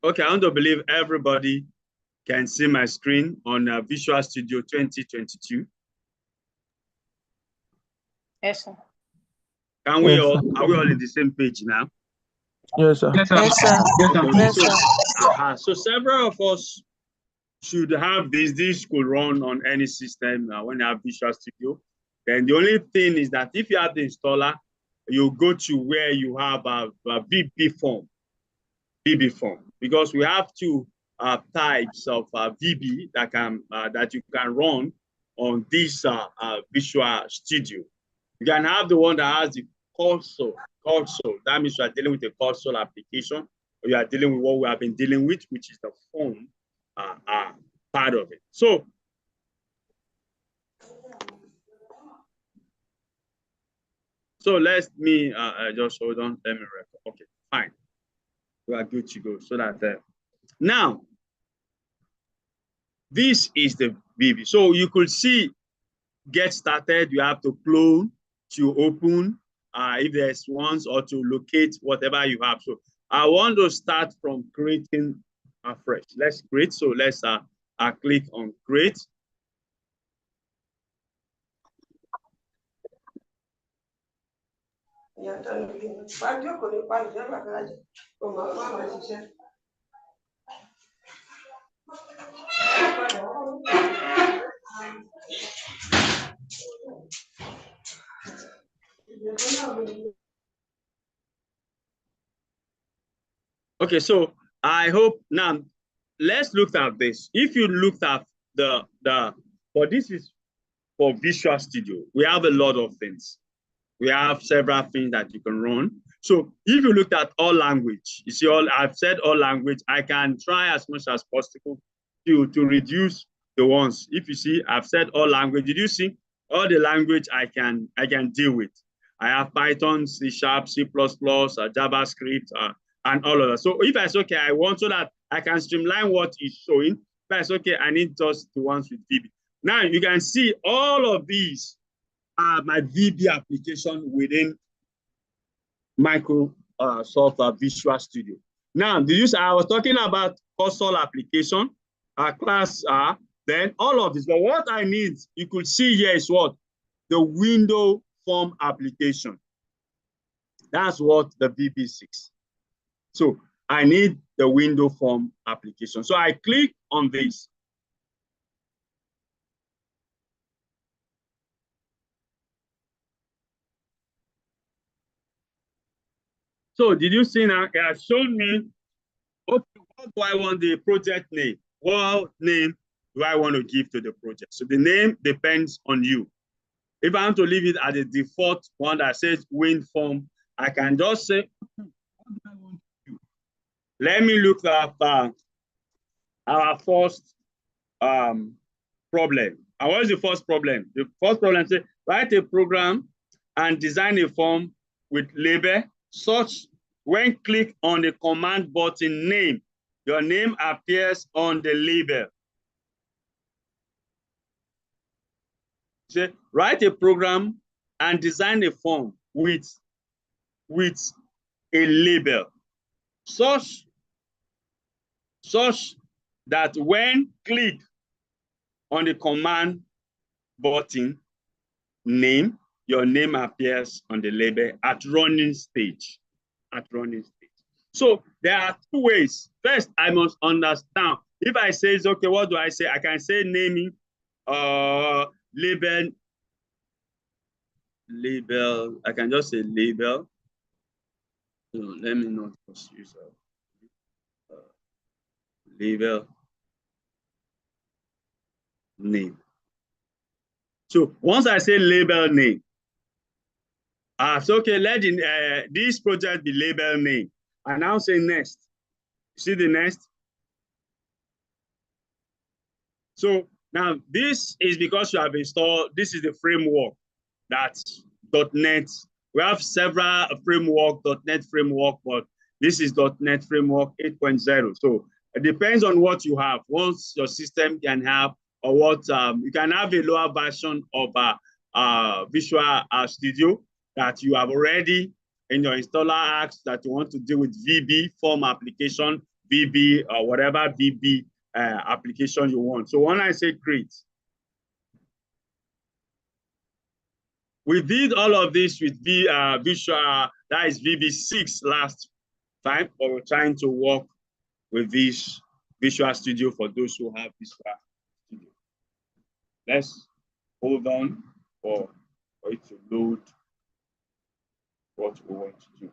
Okay, I want to believe everybody can see my screen on Visual Studio 2022. Yes, sir. Can we all, are we all in the same page now? Yes, sir. Yes, sir. Yes, sir. Yes, sir. So several of us should have this. This could run on any system when you have Visual Studio. Then the only thing is that if you have the installer, you go to where you have a VB form, because we have two types of VB that can that you can run on this Visual Studio. You can have the one that has the console. That means you are dealing with a console application, or you are dealing with what we have been dealing with, which is the form part of it. So let me just hold on. Let me record. Okay, fine. We are good to go. So that now this is the VB. So you could see, get started. You have to clone, to open, if there's ones, or to locate whatever you have. So I want to start from creating afresh. Let's create. So let's click on create. Okay, so I hope now let's look at this. If you looked at but this is for Visual Studio. We have a lot of things. We have several things that you can run. So if you looked at all language, you see I've said all language, I can try as much as possible to reduce the ones. If you see, I've said all language. Did you see all the language I can deal with? I have Python, C#, C++, JavaScript, and all of that. So if I say, okay, I want so that I can streamline what is showing, if I say, okay, I need just the ones with VB. Now you can see all of these are my VB application within Microsoft Visual Studio. Now, I was talking about console application, class then all of this. But what I need, you could see here is what? The window form application. That's what the VB6. So I need the window form application. So I click on this. So did you see now? It has shown me, okay, what do I want the project name? What name do I want to give to the project? So the name depends on you. If I want to leave it at the default one that says WinForm, I can just say, what do I want to do? Let me look at our first problem. And what is the first problem? The first problem says, write a program and design a form with label, such when click on the command button name, your name appears on the label. So write a program and design a form with a label, such that when click on the command button name, your name appears on the label at running stage. So there are two ways. First, I must understand. If I say, okay, what do I say? I can say naming, label. I can just say label. So let me not just use label name. So once I say label name, so okay, let this project be label name. I now say next. See the next? So now this is because you have installed, this is the framework that's .NET. We have several framework, .NET framework, but this is .NET framework 8.0. So it depends on what you have. Once your system can have, or what you can have a lower version of Visual Studio that you have already in your installer apps that you want to deal with VB, form application, VB, or whatever VB application you want. So when I say create, we did all of this with Visual, that is VB6 last time, but we're trying to work with this Visual Studio for those who have Visual Studio. Let's hold on for it to load what we want to do.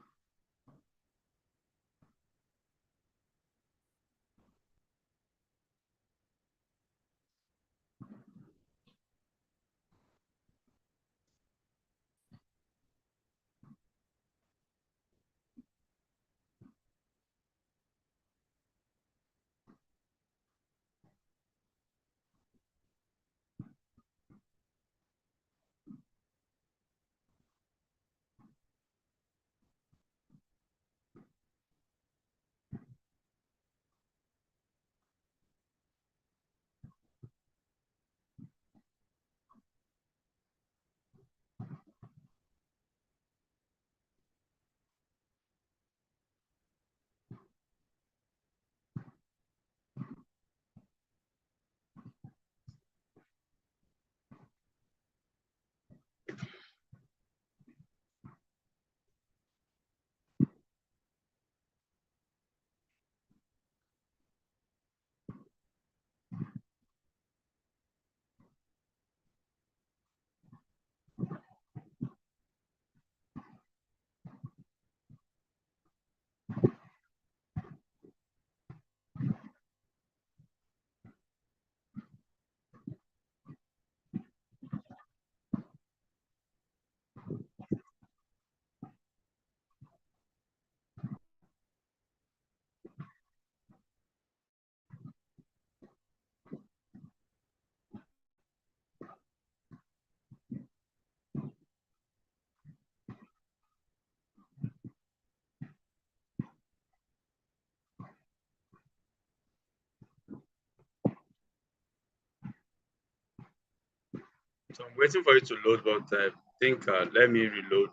So I'm waiting for it to load, but I think let me reload.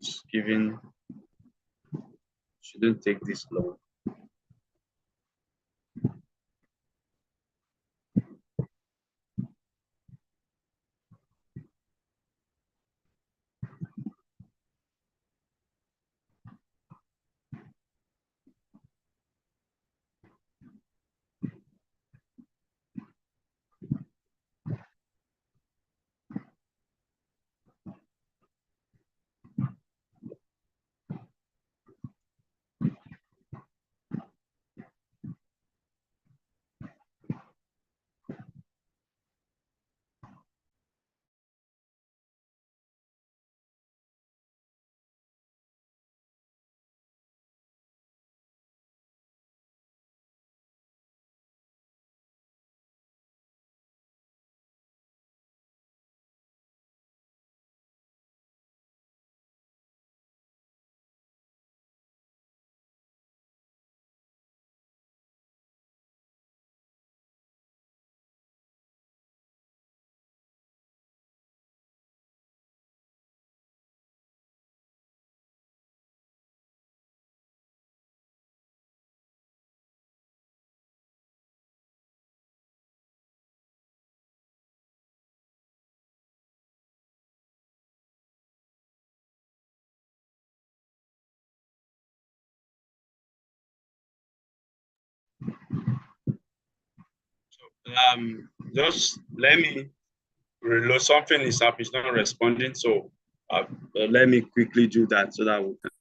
It's given, shouldn't take this long. Just let me reload. Something is up. It's not responding. So let me quickly do that so that we can.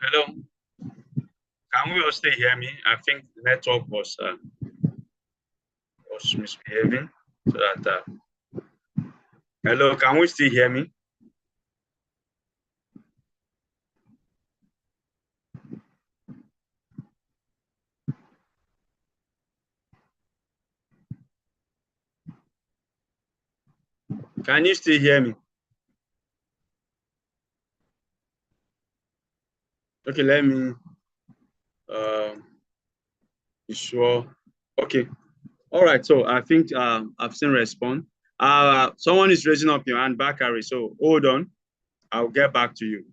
Hello. Can we all still hear me? I think the network was misbehaving. So that hello, can we still hear me? Can you still hear me? Okay, let me be sure. Okay. All right. So I think I've seen response. Someone is raising up your hand, Bakari. So hold on. I'll get back to you.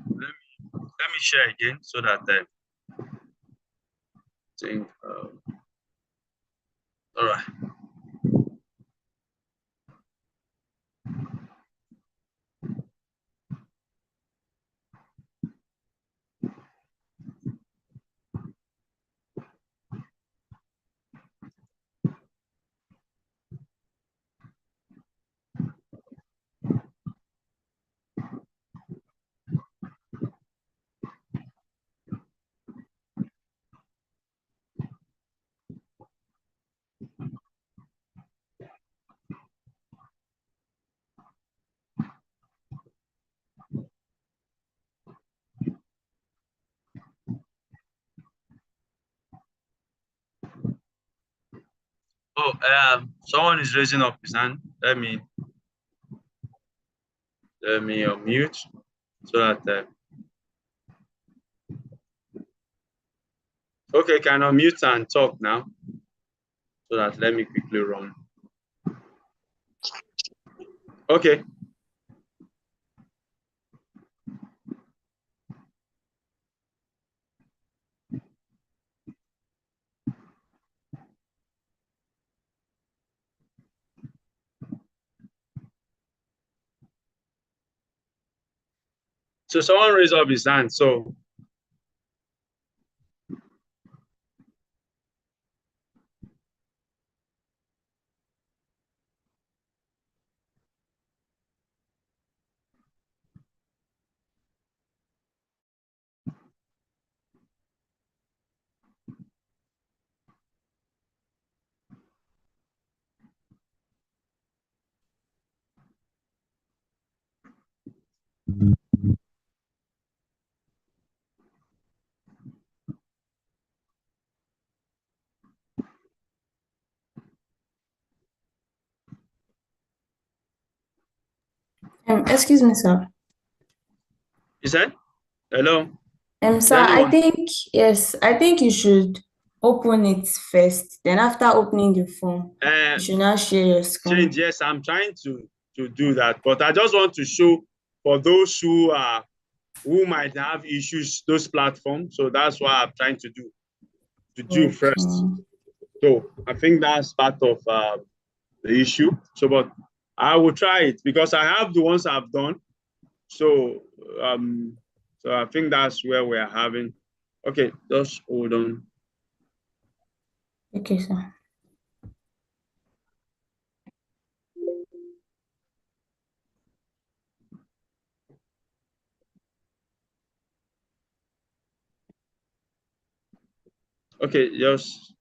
Let me share again so that I think. All right. Oh, someone is raising up his hand. Let me unmute so that. Okay, can unmute and talk now. So that let me quickly run. Okay. So someone raised up his hand. So Excuse me, sir. you said, hello? Sir, I think, yes, I think you should open it first. Then after opening the form, you should now share your screen. Change, yes, I'm trying to do that, but I just want to show for those who might have issues, those platforms. So that's what I'm trying to do first. So I think that's part of the issue. So, but I will try it because I have the ones I've done. So, so I think that's where we're having. Okay, just hold on. Okay, sir. Okay, just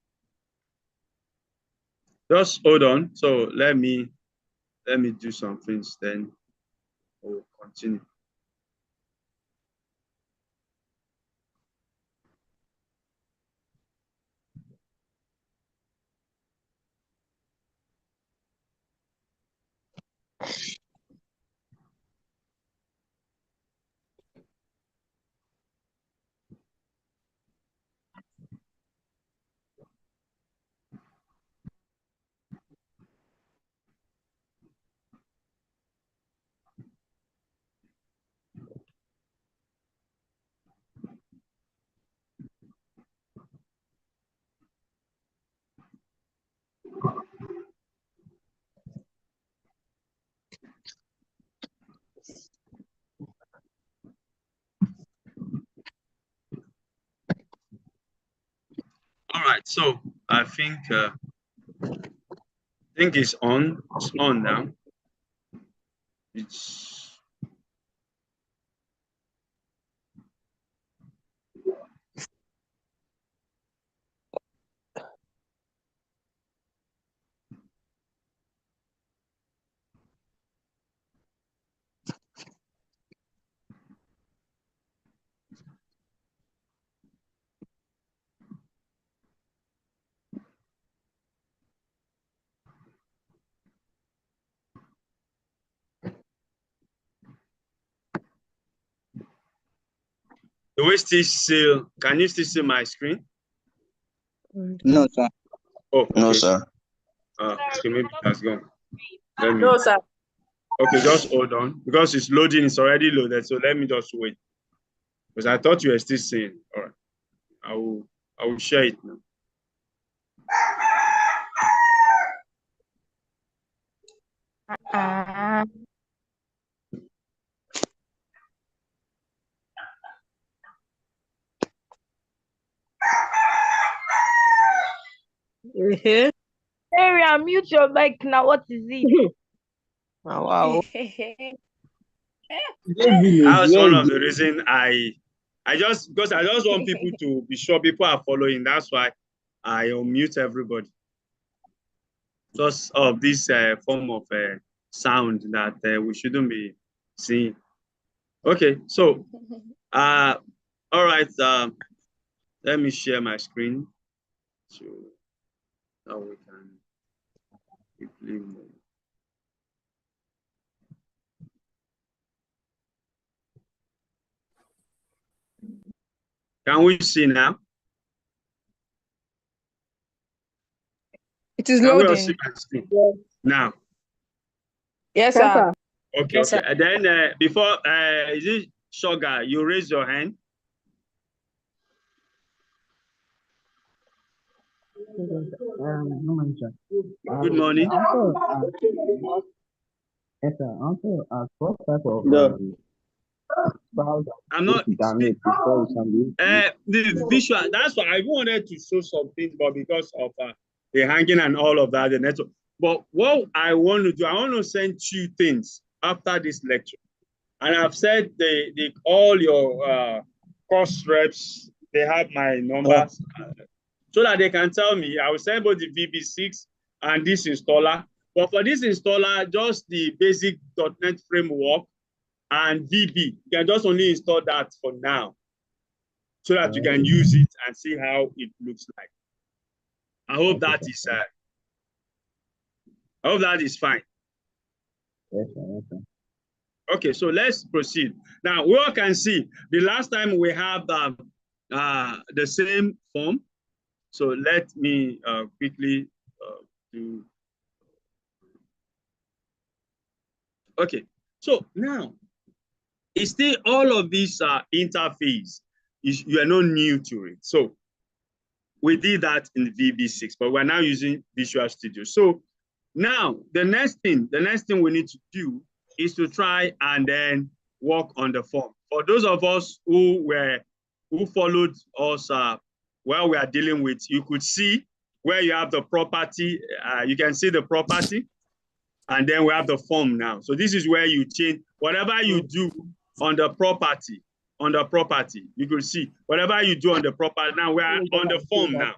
hold on. So let me do some things, then we'll continue. All right, so I think it's on. It's on now. It's the way still. Can you still see my screen? No, sir. Oh, okay. No, sir. Okay, maybe it has gone. Let me. No, sir. Okay, just hold on because it's loading. It's already loaded. So let me just wait because I thought you were still seeing. All right, I will share it now. Hey, unmute your mic now. What is it? Wow. That's one of the reasons I just because I just want people to be sure people are following. That's why I unmute everybody. Just of this form of sound that we shouldn't be seeing. Okay, so all right. Let me share my screen so that we can. Can we see now? It is Can we all loading. see my screen? Now. Yes, sir. Okay, Yes, okay. And then before, is it Sugar? You raise your hand. Good morning. Yes, sir. Also, what type of I'm not. The visual. That's why I wanted to show some things, but because of the hanging and all of that, the network. But what I want to do, I want to send 2 things after this lecture, and I've said all your course reps, they have my numbers, so that they can tell me. I will send both the VB6 and this installer. But for this installer, just the basic .NET framework and VB, you can just only install that for now, so that you can use it and see how it looks like. I hope that is fine. Yes, sir. Yes, sir. Okay, so let's proceed. Now we all can see the last time we have the same form. So let me quickly do. Okay, so now it's still all of these interface. You are not new to it. So we did that in VB6, but we're now using Visual Studio. So now the next thing we need to do is to try and then work on the form. For those of us who followed us while we are dealing with, you could see where you have the property. You can see the property, and then we have the form now. So this is where you change whatever you do on the property. You could see whatever you do on the property. Now we are on the form now.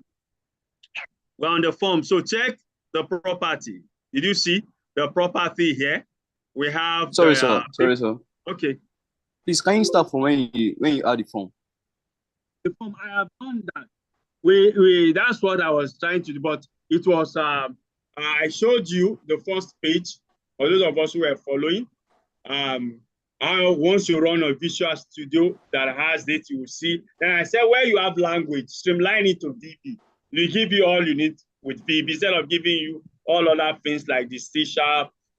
We're on the form. So check the property. Did you see the property here? We have. Sorry, sir. Okay. Please, can you start from when you add the form? The form, I have done that. That's what I was trying to do, but it was I showed you the first page for those of us who are following. Once you run a Visual Studio that has it, you will see. Then I said, where you have language, streamline it to VB. We give you all you need with VB instead of giving you all other things like the C#,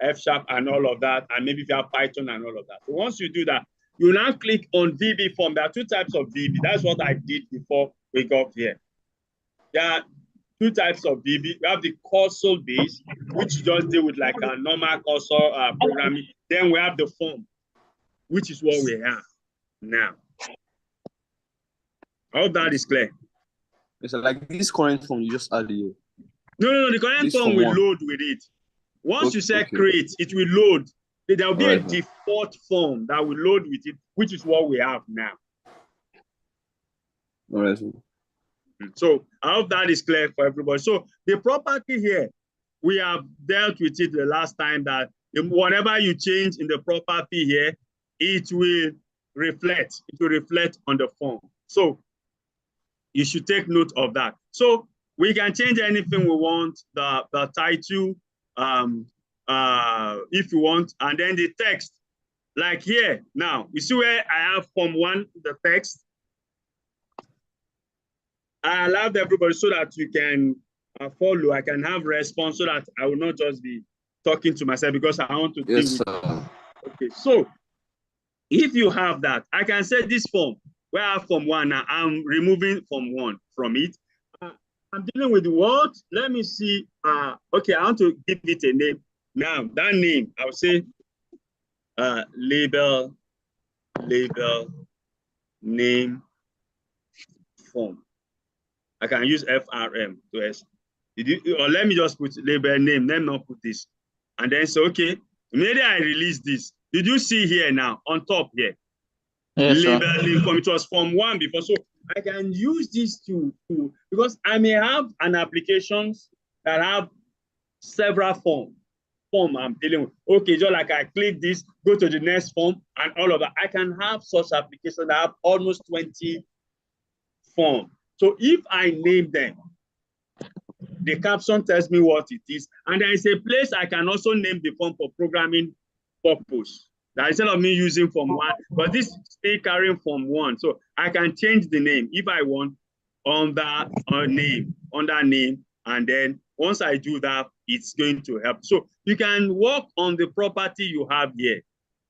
F#, and all of that, and maybe if you have Python and all of that. So once you do that, you now click on VB form. There are 2 types of VB. That's what I did before we got here. There are 2 types of VB. We have the cursor base, which you just deal with like a normal cursor programming. Then we have the form, which is what we have now. I hope that is clear. It's like this current form you just add here. No, the current form will load with it. Once you say create, it will load. There will be a default form that will load with it, which is what we have now. All right. So I hope that is clear for everybody. So the property here, we have dealt with it the last time that whatever you change in the property here, it will reflect. It will reflect on the form. So you should take note of that. So we can change anything we want, the title, if you want, and then the text. Like here, now, you see where I have form 1, the text. I allowed everybody so that you can follow. I can have response so that I will not just be talking to myself because I want to deal with it. Okay, so if you have that, I can say this form, where I have form 1 now, I'm removing form 1 from it. I'm dealing with what? Let me see. Okay, I want to give it a name. Now, that name, I'll say label, name, form. I can use FRM to S. Or let me just put label name, let me not put this. And then say, okay, maybe I release this. Did you see here now, on top here? Yes, label name form, it was form 1 before. So I can use this to because I may have an applications that have several form I'm dealing with. Okay, just like I click this, go to the next form and all of that. I can have such applications that have almost 20 forms. So if I name them, the caption tells me what it is. And there is a place I can also name the form for programming purpose. That instead of me using form 1, but this is still carrying form 1. So I can change the name if I want under name, and then once I do that, it's going to help. So you can work on the property you have here,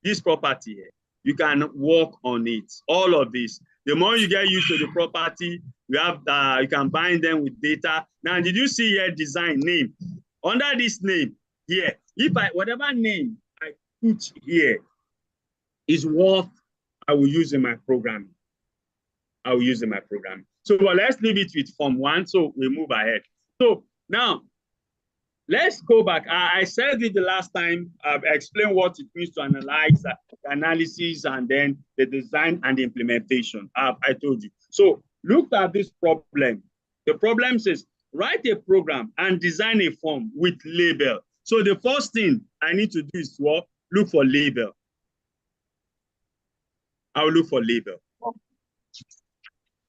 this property here. You can work on it, all of this. The more you get used to the property, you can bind them with data. Now, did you see here design name? Under this name here, whatever name I put here is what I will use in my programming. I will use in my programming. So let's leave it with form 1. So we move ahead. So now let's go back. I said it the last time. I've explained what it means to analyze, analysis, and then the design and the implementation. I told you. So look at this problem. The problem says, write a program and design a form with label. So the first thing I need to do is to look for label. I'll look for label.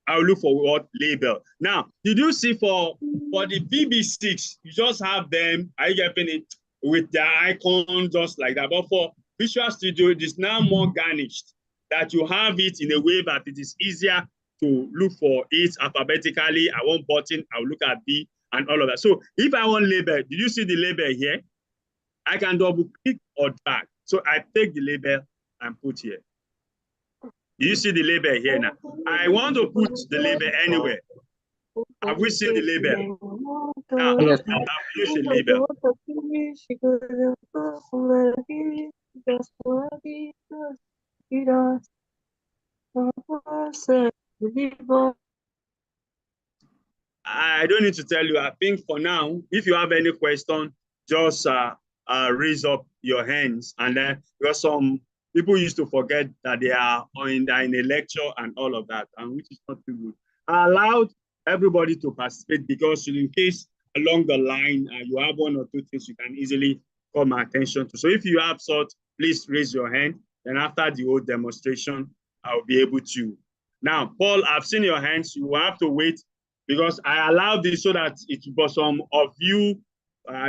I'll look for what label. Now, did you see for the VB6, you just have them, are you getting it, with their icon just like that? But for Visual Studio, it is now more garnished, that you have it in a way that it is easier to look for it alphabetically. I want button, I'll look at B and all of that. So if I want label, did you see the label here? I can double click or drag. So I take the label and put here. You see the label here now. I want to put the label anywhere. Have we seen the label? Now, Yes. I'll use the label. I don't need to tell you. I think for now, if you have any question, just raise up your hands. And then because some people used to forget that they are in a lecture and all of that, and which is not too good. I allowed everybody to participate because in case along the line you have one or two things you can easily call my attention to. So if you have such, please raise your hand. And after the whole demonstration, I'll be able to. Now, Paul, I've seen your hands. You will have to wait because I allowed this so that it was some of you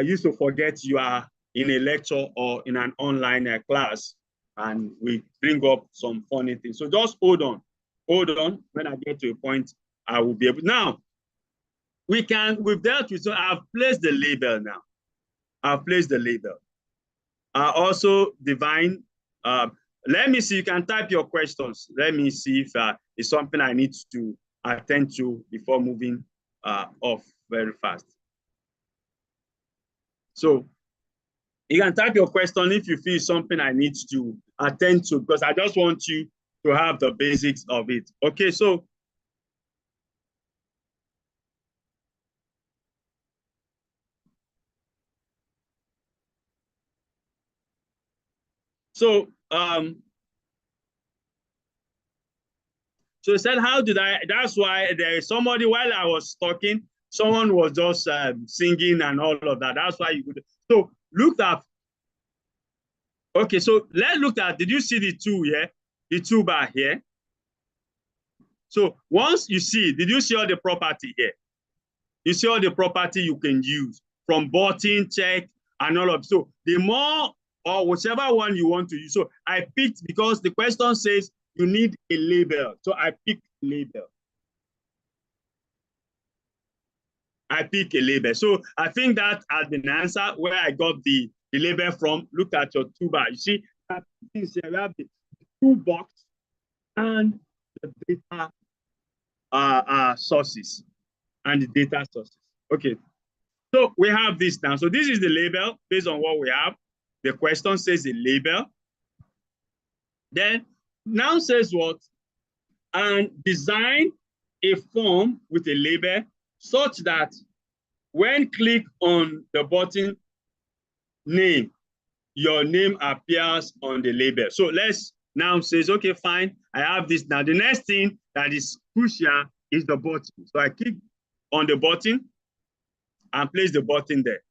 used to forget you are in a lecture or in an online class. And we bring up some funny things. So just hold on. Hold on. When I get to a point, I will be able. Now, we've dealt with, so I've placed the label now. I've placed the label. Also, Divine, let me see, you can type your questions. Let me see if it's something I need to attend to before moving off very fast. So, you can type your question if you feel something I need to attend to, because I just want you to have the basics of it. Okay, so so it said, how did I, that's why there is somebody, while I was talking, someone was just singing and all of that. That's why you could, so look at, okay, so let's look at, did you see the two here? The two bar here? So once you see, did you see all the property here? You see all the property you can use from button, check, and all of, so the more or whichever one you want to use. So I picked, because the question says you need a label. So I picked label. I pick a label. So I think that has been the answer where I got the label from. Look at your two bar. You see, we have the toolbox and the data sources and the data sources. Okay. So we have this now. So this is the label based on what we have. The question says a label. Then now says what? And design a form with a label such that when click on the button name, your name appears on the label. So let's now says, okay, fine, I have this. Now the next thing that is crucial is the button. So I click on the button and place the button there.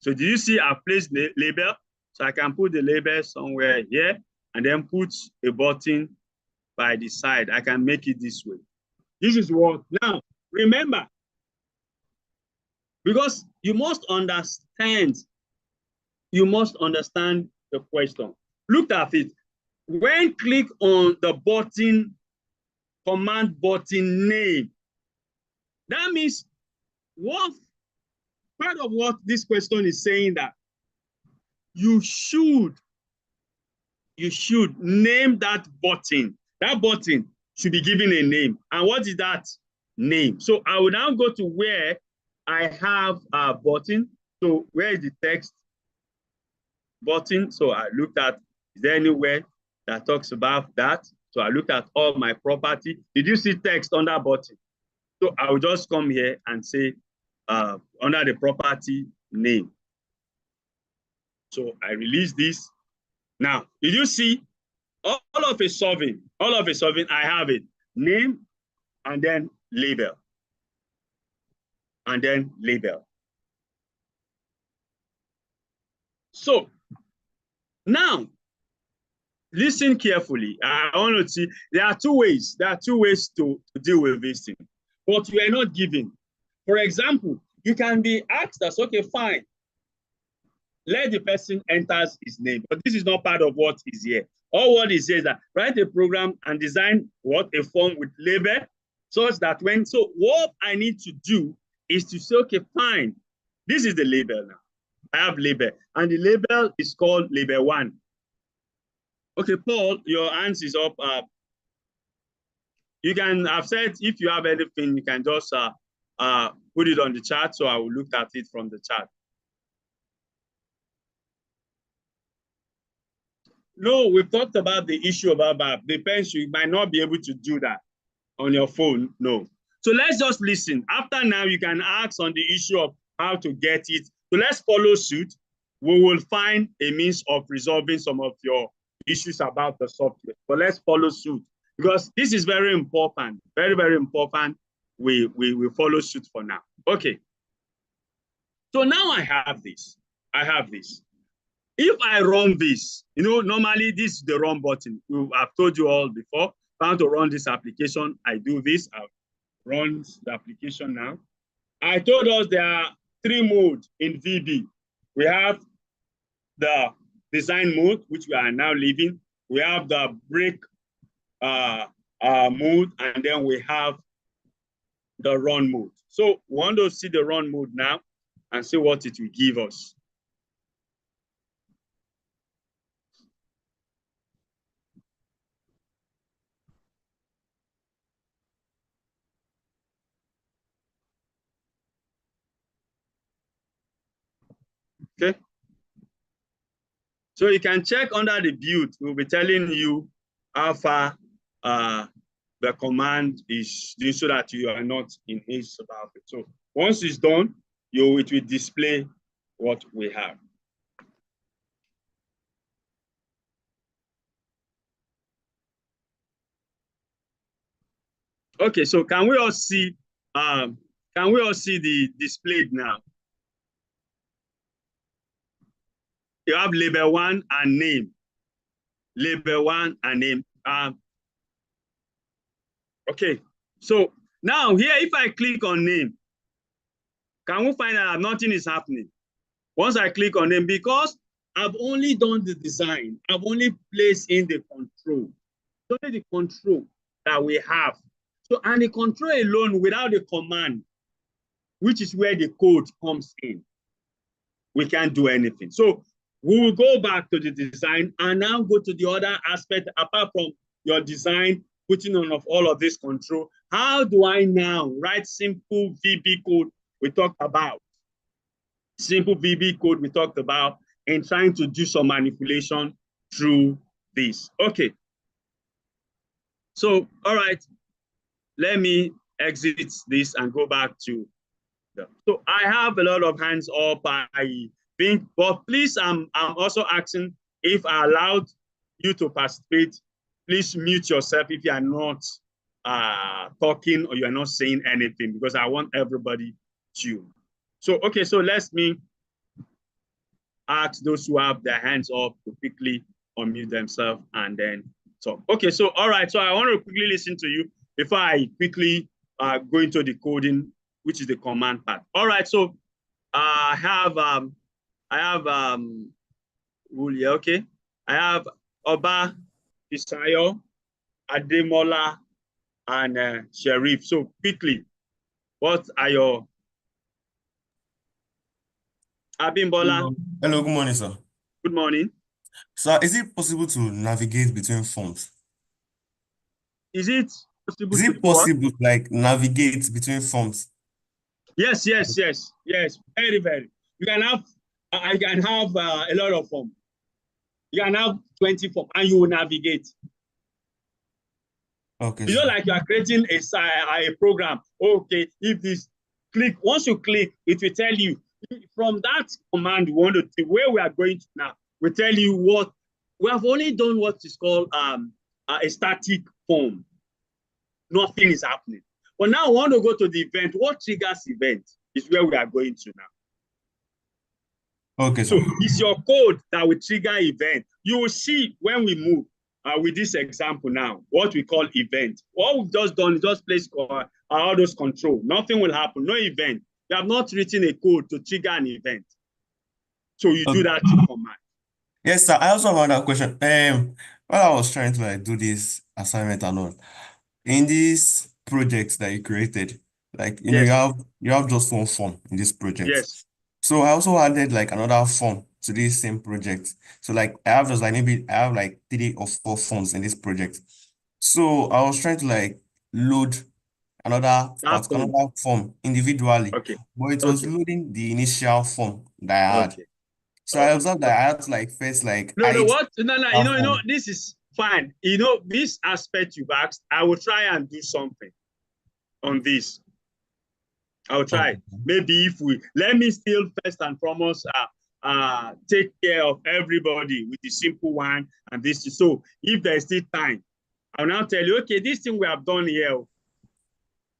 So do you see I placed the label? So I can put the label somewhere here and then put a button by the side. I can make it this way. This is what, now remember, Because you must understand the question. Look at it. When click on the button, command button name, that means what part of what this question is saying that you should name that button. That button should be given a name. And what is that name? So I will now go to where I have a button. So where is the text button? So I looked at, is there anywhere that talks about that? So I looked at all my property. Did you see text on that button? So I will just come here and say under the property name. So I release this. Now, did you see all of a sudden, I have it, name and then label. And then label. So now, listen carefully. I want to see, there are two ways to deal with this thing, but you are not given. For example, you can be asked as, okay, fine, let the person enter his name, but this is not part of what is here. All what is here is that write a program and design what a form with label, such that so what I need to do is to say, okay, fine, this is the label now. I have label, and the label is called label 1. Okay, Paul, your hands is up. You can have said if you have anything, you can just put it on the chat, so I will look at it from the chat. No, we've talked about the issue about the pencil. You might not be able to do that on your phone. No. So let's just listen. After now, you can ask on the issue of how to get it. So let's follow suit. We will find a means of resolving some of your issues about the software. But let's follow suit, because this is very important. Very, very important. We follow suit for now. Okay. So now I have this. If I run this, normally this is the run button. I've told you all before. If I want to run this application, I do this. I've run the application now. I told us there are 3 modes in VB. We have the design mode, which we are now leaving. We have the break mode, and then we have the run mode. So we want to see the run mode now and see what it will give us. Okay. So you can check under the build. We'll be telling you how far the command is doing, so that you are not in haste about it. So once it's done, it will display what we have. Okay, so can we all see the displayed now? You have label 1 and name. Label 1 and name. Okay, so now here, if I click on name, can we find out that nothing is happening? Once I click on name, because I've only done the design, I've only placed in the control. It's only the control that we have. So, and the control alone without the command, which is where the code comes in, we can't do anything. So we will go back to the design and now go to the other aspect apart from your design, putting on of all of this control. How do I now write simple VB code we talked about? Simple VB code we talked about, and trying to do some manipulation through this. Okay. So, all right, let me exit this and go back to the. So I have a lot of hands up, I think, but please, I'm also asking if I allowed you to participate, please mute yourself if you are not talking or you are not saying anything, because I want everybody to. So, okay, so let me ask those who have their hands up to quickly unmute themselves and then talk. Okay, so, all right, so I want to quickly listen to you before I quickly go into the coding, which is the command part. All right, so I have Wulia, okay. I have Oba, Fisayo, Ademola, and Sheriff. So quickly, what are your Abimbola? Hello, good morning, sir. Good morning. Sir, is it possible to navigate between forms? Is it possible Is to it do what? possible to like navigate between forms? Yes. Very, very. You can have, I can have a lot of forms. You can have 20 forms and you will navigate. Okay, You know, sir. like you are creating a program. Okay, if this click, once you click, it will tell you from that command you want to see where we are going to now. We tell you what we have only done what is called a static form. Nothing is happening. But now I want to go to the event. What triggers event is where we are going to now. Okay, So sir. it's your code that will trigger event. You will see when we move with this example now, what we call event. What we've just done is just place all those control. Nothing will happen, no event. You have not written a code to trigger an event. So you do that to command. Yes, sir. I also have another question. While I was trying to like do this assignment and all, in these projects that you created, like Yes. you have just one form in this project. Yes. So I also added like another form to this same project. So like I have just like maybe I have like 3 or 4 forms in this project. So I was trying to like load another form individually, Okay. but it was Okay. loading the initial form that I had. Okay. So I observed that I had to like first like No, hide what? No, that you know, form. this is fine. You know, this aspect you've asked, I will try and do something on this. I'll try. Okay. Maybe if we let me still first and foremost take care of everybody with the simple one and this. So if there's still time, I'll now tell you, okay, this thing we have done here,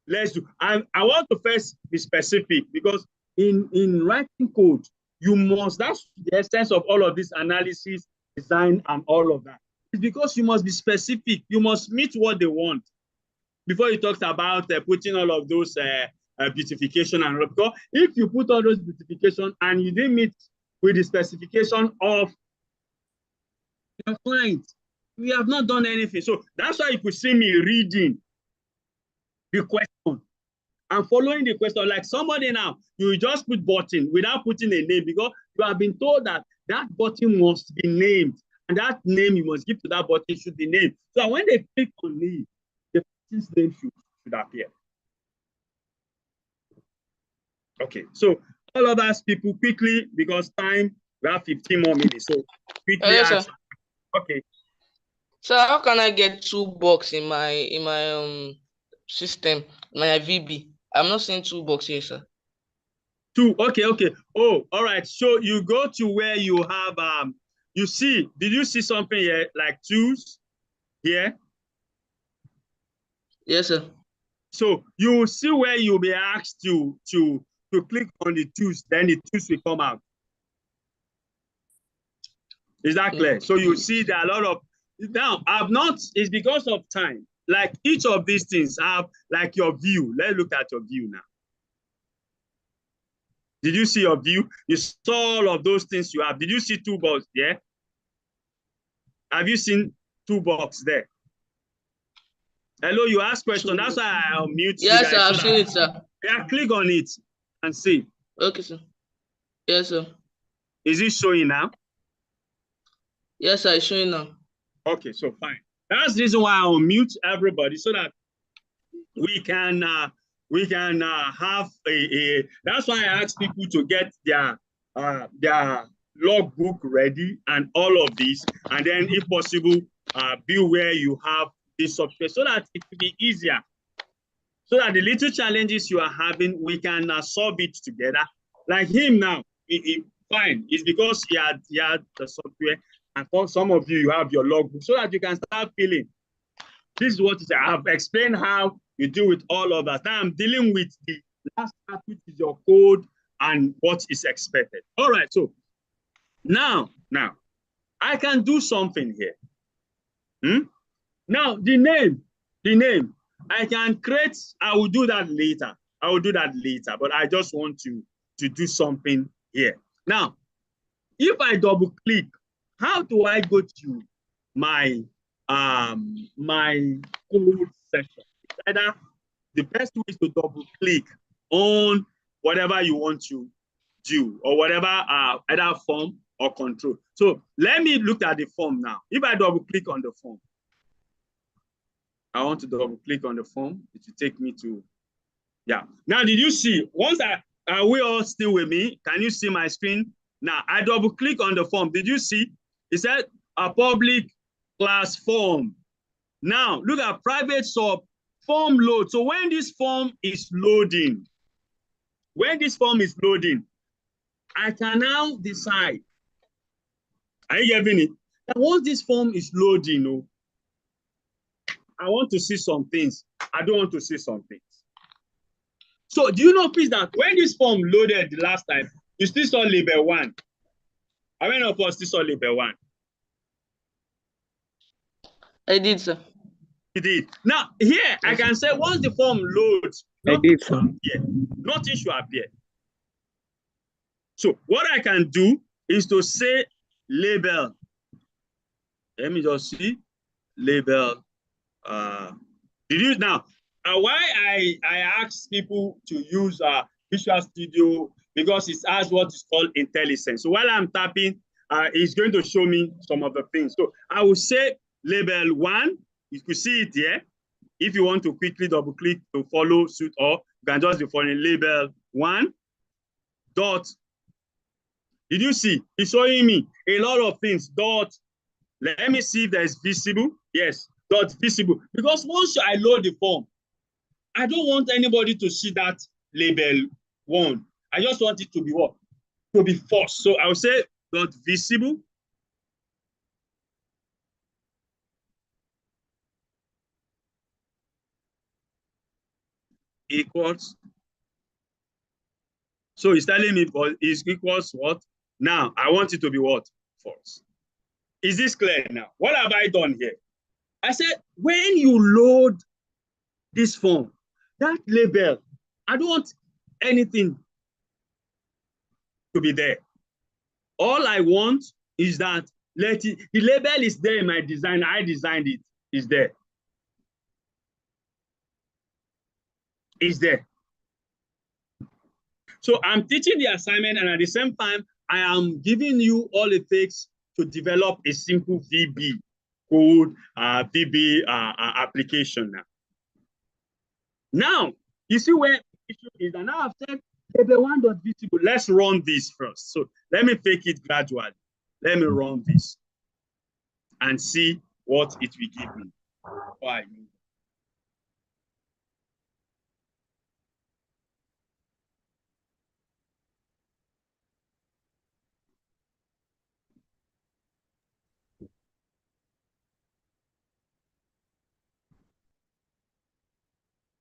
let's do. I want to first be specific because in writing code, you must, that's the essence of all of this analysis, design, and all of that. It's because you must be specific. You must meet what they want. Before you talked about putting all of those beautification and all, because if you put all those beautification and you didn't meet with the specification of your client, we have not done anything. So that's why you could see me reading the question and following the question. Like somebody now, you just put button without putting a name because you have been told that that button must be named and that name you must give to that button should be named. So when they click on name, the person's name should appear. Okay, so all of us people quickly, because time, we have 15 more minutes. So quickly Yes, sir. Okay. So how can I get 2 box in my system, my VB? I'm not seeing 2 box here, sir. 2, okay. Oh, all right. So you go to where you have you see, did you see something here like tools here? Yes, sir. So you see where you'll be asked to click on the tools, then the tools will come out. Is that clear? So you see there are a lot of, now I've not, it's because of time. Like each of these things have like your view. Let's look at your view now. Did you see your view? You saw all of those things you have. Did you see 2 boxes there? Have you seen 2 boxes there? Hello, you asked question. That's why I'll mute you guys. Yes, sir, I've seen it, sir. Yeah, click on it and see. Okay, sir. Yes, sir. Is it showing now? Yes, sir, it's showing now. Okay, so fine. That's the reason why I'll mute everybody so that we can have a that's why I ask people to get their logbook ready and all of this, and then if possible, be where you have this software so that it will be easier. So that the little challenges you are having, we can solve it together. Like him now, fine. It's because he had the software, and for some of you, you have your logbook so that you can start feeling. This is what I have explained how you deal with all of that. Now I'm dealing with the last part, which is your code and what is expected. All right, so now I can do something here. Now the name, I can create, I will do that later. But I just want to to do something here. Now, if I double click, how do I go to my my code section? Either the best way is to double click on whatever you want to do, or whatever either form or control. So let me look at the form now. If I double click on the form, I want to double click on the form. It will take me to, yeah. Now, did you see? Once are we all still with me? Can you see my screen? Now, I double click on the form. Did you see? It said a public class form. Now, look at private sub form load. So when this form is loading, I can now decide. Are you getting it? That once this form is loading, I want to see some things. I don't want to see some things. So do you notice that when this form loaded the last time, you still saw label 1? How many of us still saw label 1? I did, sir. You did. Now, here, I can say once the form loads, nothing should appear. So what I can do is to say label. Let me just see. Label. Did you now? Why I ask people to use Visual Studio, because it has what is called IntelliSense. So while I'm tapping, it's going to show me some of the things. So I will say label 1. You could see it here. If you want to quickly double click to follow suit, or you can just be following label 1 dot. Did you see? It's showing me a lot of things. Dot. Let me see if there's visible. Yes, dot visible. Because once I load the form, I don't want anybody to see that label 1. I just want it to be what? To be false. So I'll say dot visible. Equals. So it's telling me is equals what? Now I want it to be what? False. Is this clear now? What have I done here? I said when you load this form, that label, I don't want anything to be there. All I want is that the label is there in my design. I designed it. Is there. Is there. So I'm teaching the assignment, and at the same time, I am giving you all it takes to develop a simple VB code, VB application now. Now, you see where the issue is, and now I've said label 1.visible. Let's run this first. So let me take it gradually. Let me run this and see what it will give me. Why?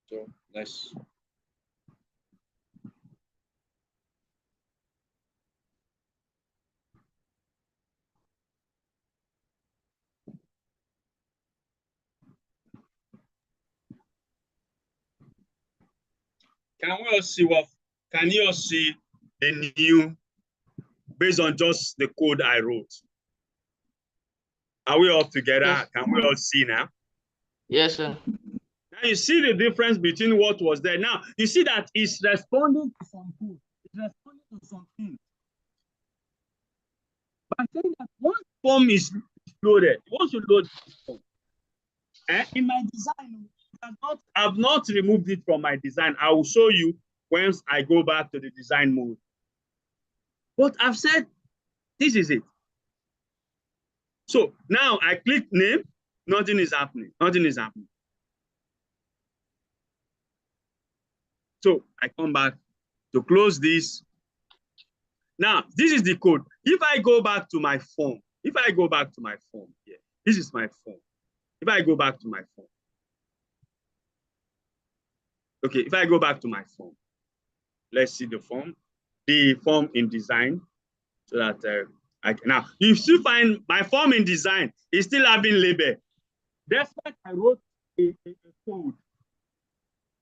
So let's. Can we all see what? Can you all see the new, based on just the code I wrote? Are we all together? Yes. Can we all see now? Yes, sir. Now you see the difference between what was there. Now you see that it's responding to some code. It's responding to some things. But I'm saying that once form is loaded, once you load this form, in my design, I've not removed it from my design. I will show you once I go back to the design mode. But I've said, this is it. So now I click name, nothing is happening. Nothing is happening. So I come back to close this. Now, this is the code. If I go back to my form, here, this is my form. If I go back to my form, okay, if I go back to my form, let's see the form in design, so that now you still find my form in design is still having label. That's why I wrote a code,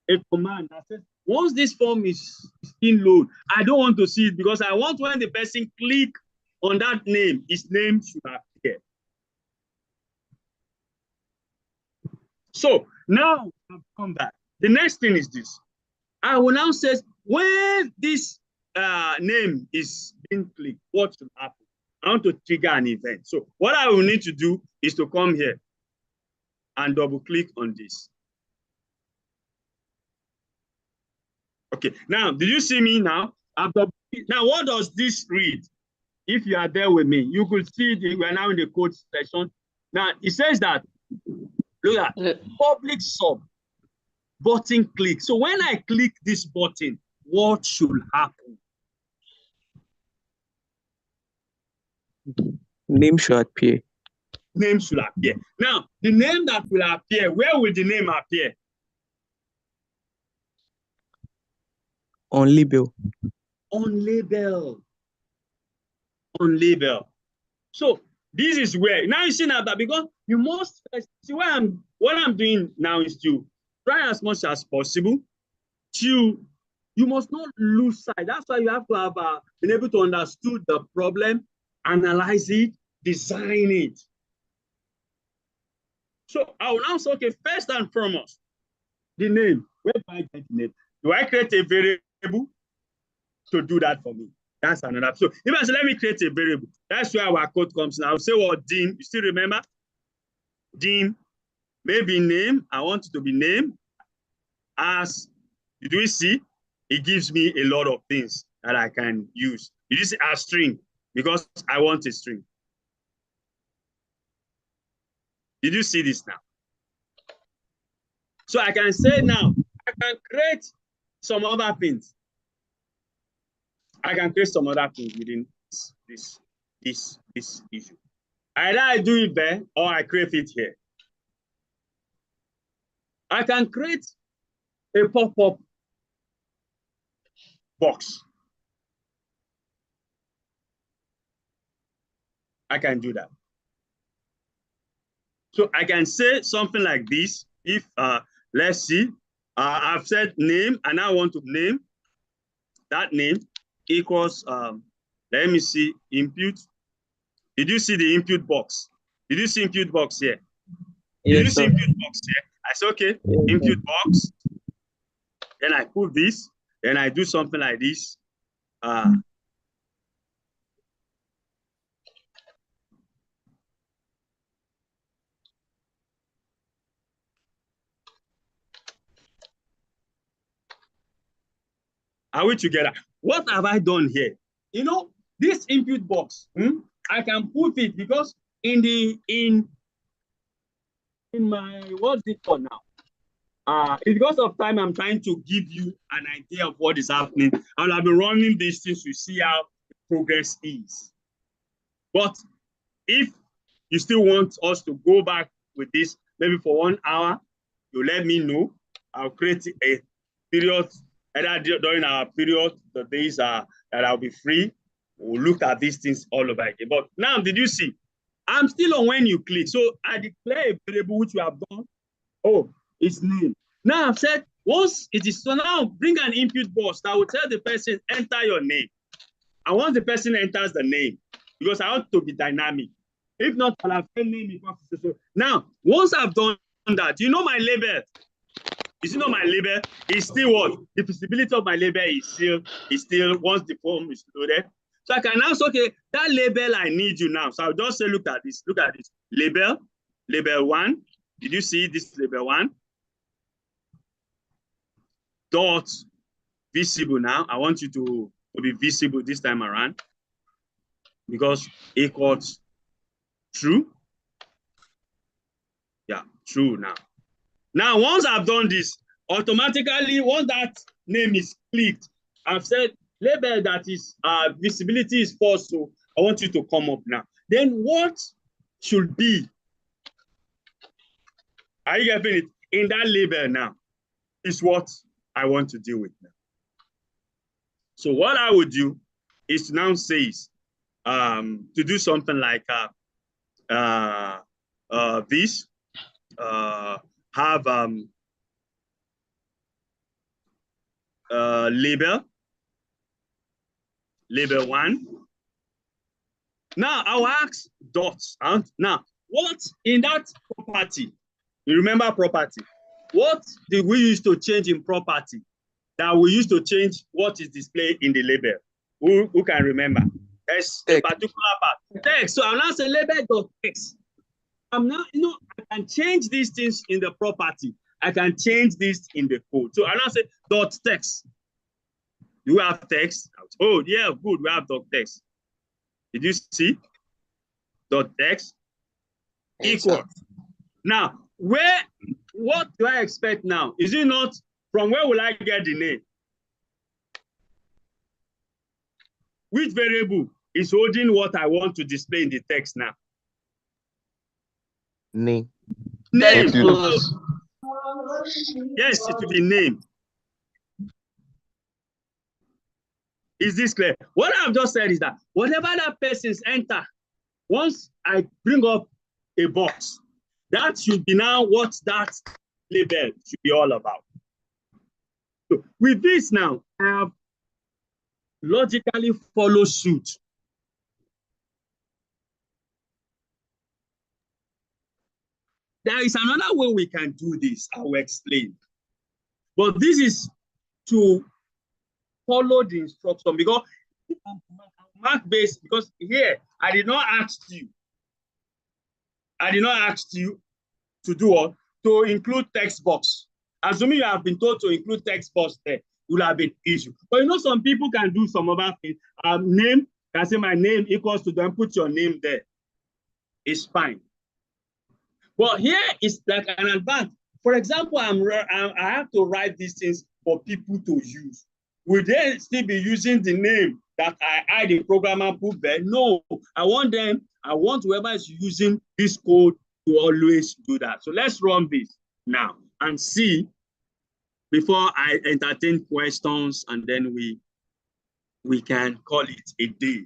a command that says once this form is in load, I don't want to see it because I want when the person click on that name, his name should appear. So now I've come back. The next thing is this. I will now say when this name is being clicked, what should happen? I want to trigger an event. So what I will need to do is to come here and double click on this. Okay, now, did you see me now? Now, what does this read? If you are there with me, you could see we are now in the code section. Now, it says that, look at public sub button click. So when I click this button, what should happen? Name should appear. Name should appear. Now, the name that will appear, where will the name appear? On label. On label. On label. So this is where now you see now that because you must see what I'm doing now is to try as much as possible to you must not lose sight. That's why you have to have been able to understand the problem, analyze it, design it. So I will now say, okay, first and foremost, the name. Where do I get the name? Do I create a variable to do that for me? That's another. So if I say, let me create a variable, that's where our code comes now. I'll say, well, dim, you still remember? Dim, maybe name. I want it to be name. As, do we see? It gives me a lot of things that I can use. It is a string because I want a string. Did you see this now? So I can say now, I can create some other things. I can create some other things within this issue. Either I do it there or I create it here. I can create a pop-up box. I can do that. So I can say something like this. If, let's see, I've said name and I want to name that name equals, let me see, input. Did you see the input box? Did you see input box here? Did you see input box here? I said, okay, input box. Then I put this, then I do something like this. Are we together? What have I done here? You know, this input box, I can put it because in my, what's it called now? Because of time, I'm trying to give you an idea of what is happening. And I've been running these things to see how the progress is. But if you still want us to go back with this, maybe for 1 hour, you let me know. I'll create a period, either during our period, the days that I'll be free. We'll look at these things all over again. But now, did you see? I'm still on when you click. So I declare a variable which we have done. Oh, its name. Now I've said, once it is, so now bring an input box that will tell the person, enter your name. And once the person enters the name, because I want to be dynamic. If not, I'll have a name. So now, once I've done that, you know my label. You know my label is still what? The visibility of my label is still once the form is loaded. So I can now say, okay, that label I need you now. So I'll just say, look at this, label 1. Did you see this label 1? Dot visible now. I want you to be visible this time around because equals true. Yeah, true now. Now, once I've done this, automatically, once that name is clicked, I've said label that is visibility is false, so I want you to come up now. Then what should be? Are you getting it? In that label now is what I want to deal with now. So what I would do is to now say to do something like this. Have label 1. Now I'll ask dots. Now, what in that property? You remember property? What did we use to change in property that we used to change what is displayed in the label? Who can remember? There's a particular part. Text. So I'll now say label.text. I'm now, I can change these things in the property. I can change this in the code. So I'll now say dot text. Do we have text? Oh, yeah, good. We have dot text. Did you see? Dot text equals. Now, what do I expect now? Is it not from where will I get the name? Which variable is holding what I want to display in the text now? Name. Name. Yes, it will be name. Is this clear? What I've just said is that whatever that person's enter, once I bring up a box, that should be now what that label should be all about. So with this now, I have logically follow suit. There is another way we can do this. I will explain. But this is to follow the instruction because mark base, because here I did not ask you. I did not ask you to do what? To include text box. Assuming you have been told to include text box there, it will have been issue. But some people can do some other things. Name, can say my name equals to them, put your name there. It's fine. But here is like an advance. For example, I have to write these things for people to use. Will they still be using the name that I the programmer put there? No, I want whoever is using this code to always do that. So let's run this now and see before I entertain questions, and then we can call it a day.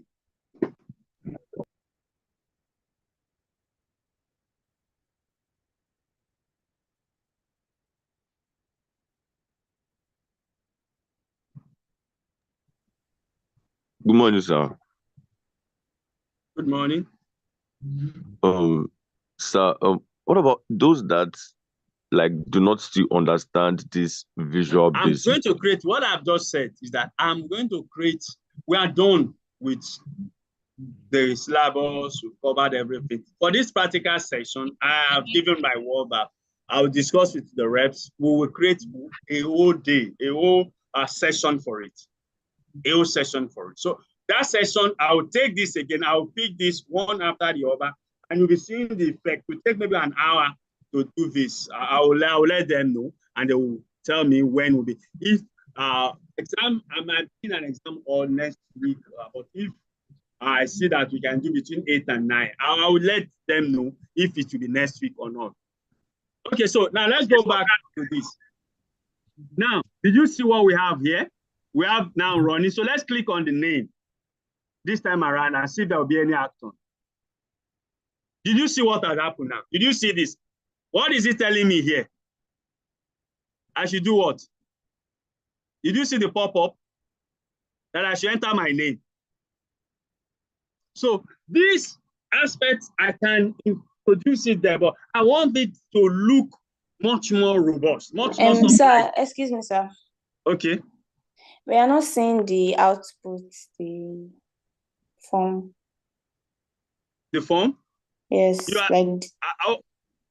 Good morning, sir. Good morning. Sir, what about those that do not still understand this visual basic? I'm going to create what I've just said is that I'm going to create. We are done with the syllabus. We've covered everything. For this practical session, I have given my word that I will discuss with the reps. We will create a whole day, a whole session for it. A whole session for it. So that session, I will take this again. I will pick this one after the other, and you'll be seeing the effect. It will take maybe an hour to do this. I will let them know, and they will tell me when will be. If exam, I might be in an exam or next week, but if I see that we can do between 8 and 9, I will let them know if it will be next week or not. Okay, so now let's go back to this. Now, did you see what we have here? We have now running. So let's click on the name this time around and see if there will be any action. Did you see what has happened now? Did you see this? What is it telling me here? I should do what? Did you see the pop-up? That I should enter my name. So this aspect, I can introduce it there, but I want it to look much more robust. Much more sir, excuse me, sir. Okay. We are not seeing the output, the form. The form? Yes.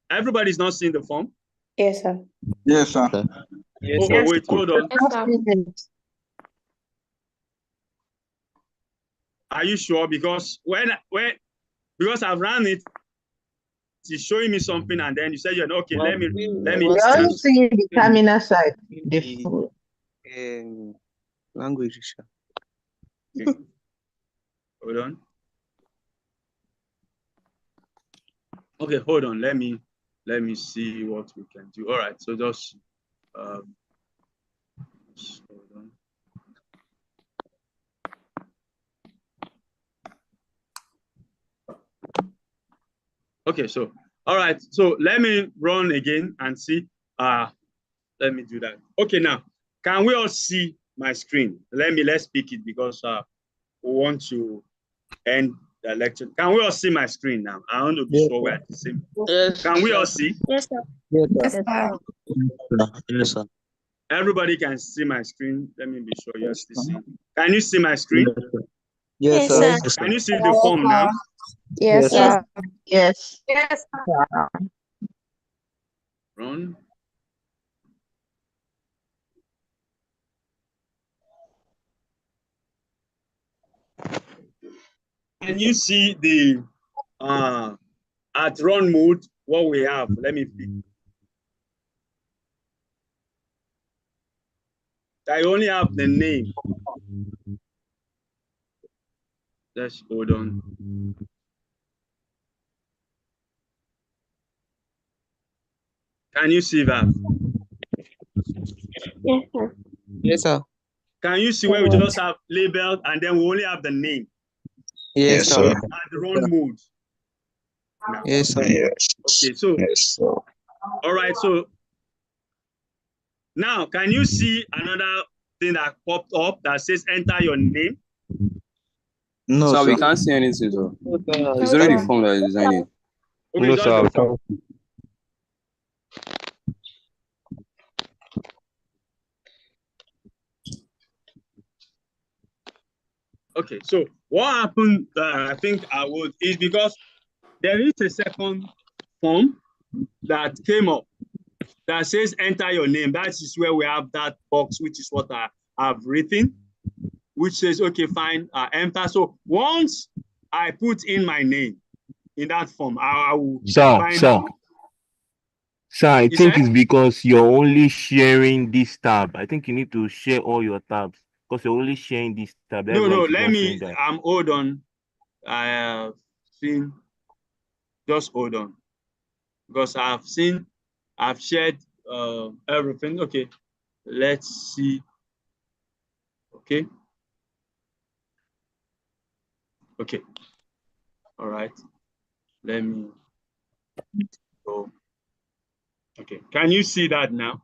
Everybody's not seeing the form? Yes, sir. Yes, sir. Yes, oh, wait, hold on. Yes, Are you sure? Because because I've run it, it's showing me something, and then you said, okay, let me. We also see the terminal side. The language. Okay. Hold on. Okay, hold on. Let me see what we can do. All right. So just hold on. Okay, so all right. So let me run again and see. Let me do that. Okay, now can we all see my screen. Let's pick it because we want to end the lecture. Can we all see my screen now? I want to be sure we're at the same. Yes. Can we all see? Yes, sir. Yes, sir. Yes, sir. Everybody can see my screen. Let me be sure you're still seeing. Can you see my screen? Yes, Yes, sir. sir. Can you see the form now? Yes, Yes, sir. yes. Yes, sir. Run. Can you see the at run mode what we have? Let me pick. I only have the name. Just hold on. Can you see that? Yes, sir. Yes, sir. Can you see where we just have labeled and then we only have the name? Yes, sir. At the run mode. No. Yes, sir. Okay, so all right, so now can you see another thing that popped up that says enter your name? No, So sir. we can't see anything, sir. It's already the form that is designing. Okay, No, just sir. the form. Okay, so what happened, I think I would, is because there is a second form that came up that says enter your name. That is where we have that box, which is what I have written, which says, okay, fine, enter. So once I put in my name in that form, I will find out. Sir, I You think said? it's because you're only sharing this tab. I think you need to share all your tabs because you're only sharing this tab. That's why No, it is let not me, showing that. hold on. I have seen, just hold on. Because I've shared everything. Okay, let's see. Okay. Okay. All right. Let me go. Okay. Can you see that now?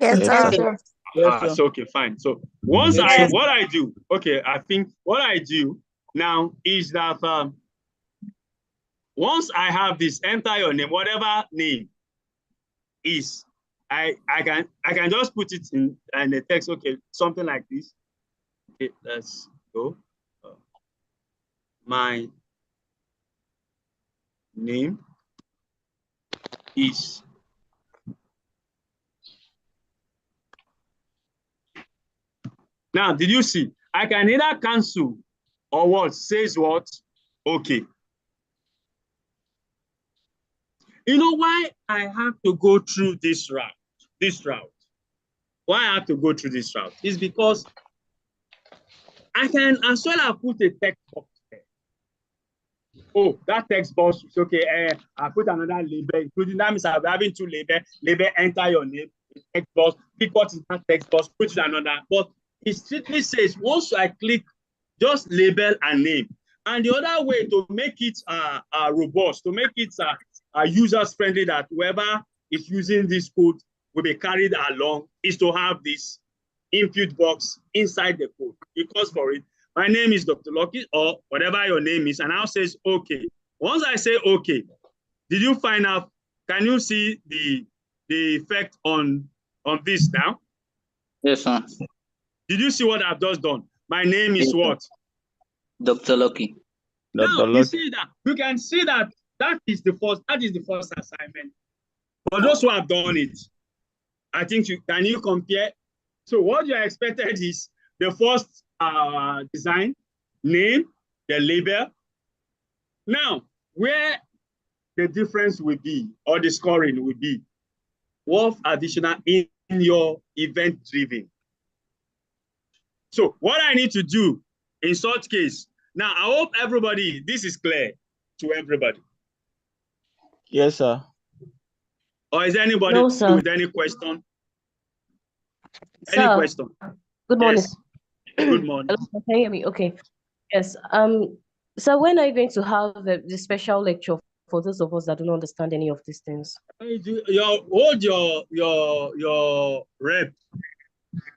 Yes, Yes, sir. sir. So okay, fine. So once what I do, okay, I think what I do now is that once I have this enter your name, whatever name is, I can just put it in the text. Okay, something like this. Okay, let's go. My name is now. Did you see? I can either cancel or what says what? Okay. You know why I have to go through this route? Why I have to go through this route is because I can as well have put a text box there. Oh, that text box is okay. I put another label, including that means I'll be having two labels. Label enter your name, text box, pick what is that text box, put it another. But it strictly says once I click just label and name. And the other way to make it robust, to make it users friendly, that whoever is using this code will be carried along, is to have this input box inside the code. Because for it, my name is Dr. Lucky or whatever your name is, and now says okay. Once I say okay, did you find out? Can you see the effect on this now? Yes, sir. Did you see what I've just done? My name is what? Dr. Lucky. Now you see that you can see that is the first assignment. For those who have done it, I think can you compare? So what you are expected is the first design, name, the label. Now, where the difference will be or the scoring will be, what additional in your event driven. So what I need to do in such case, now I hope everybody, this is clear to everybody. Yes, sir. Or is there anybody with any question? Any question? Good morning. Yes. Good morning. Hello, can you hear me? Okay. Yes. So when are you going to have the special lecture for those of us that don't understand any of these things? Hold your rep.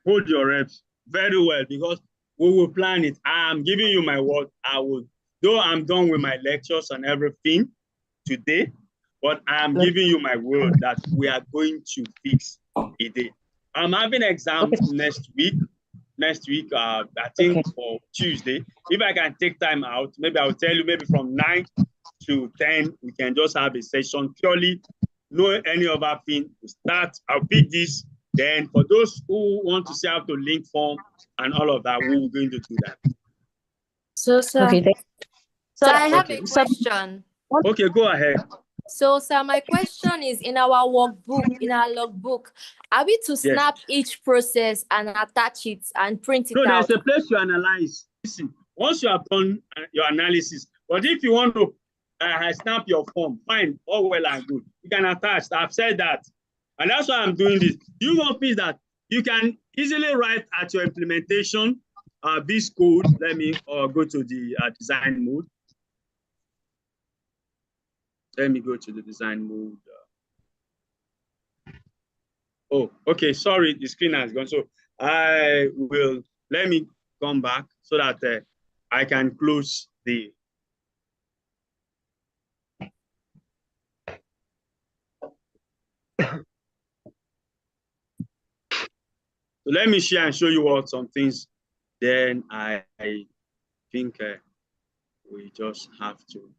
hold your reps very well, because we will plan it. I'm giving you my word. I will, though I'm done with my lectures and everything today, but I'm giving you my word that we are going to fix it. I'm having exams next week. I think for Tuesday. If I can take time out, maybe I'll tell you, maybe from 9 to 10, we can just have a session purely, no any other thing to start. I'll pick this. Then for those who want to see how to link form and all of that, we're going to do that. So, sir. Okay, So I have a question. Okay, go ahead. So, sir, my question is, in our workbook, in our logbook, are we to snap each process and attach it and print it out? No, there's a place to analyze. Listen, once you have done your analysis, but if you want to snap your form, fine, all well and good. You can attach. I've said that. And that's why I'm doing this. You notice that you can easily write at your implementation this code. Let me go to the design mode. Let me go to the design mode. Oh, okay. Sorry, the screen has gone. So let me come back so that I can close the. So let me share and show you all some things. Then I think we just have to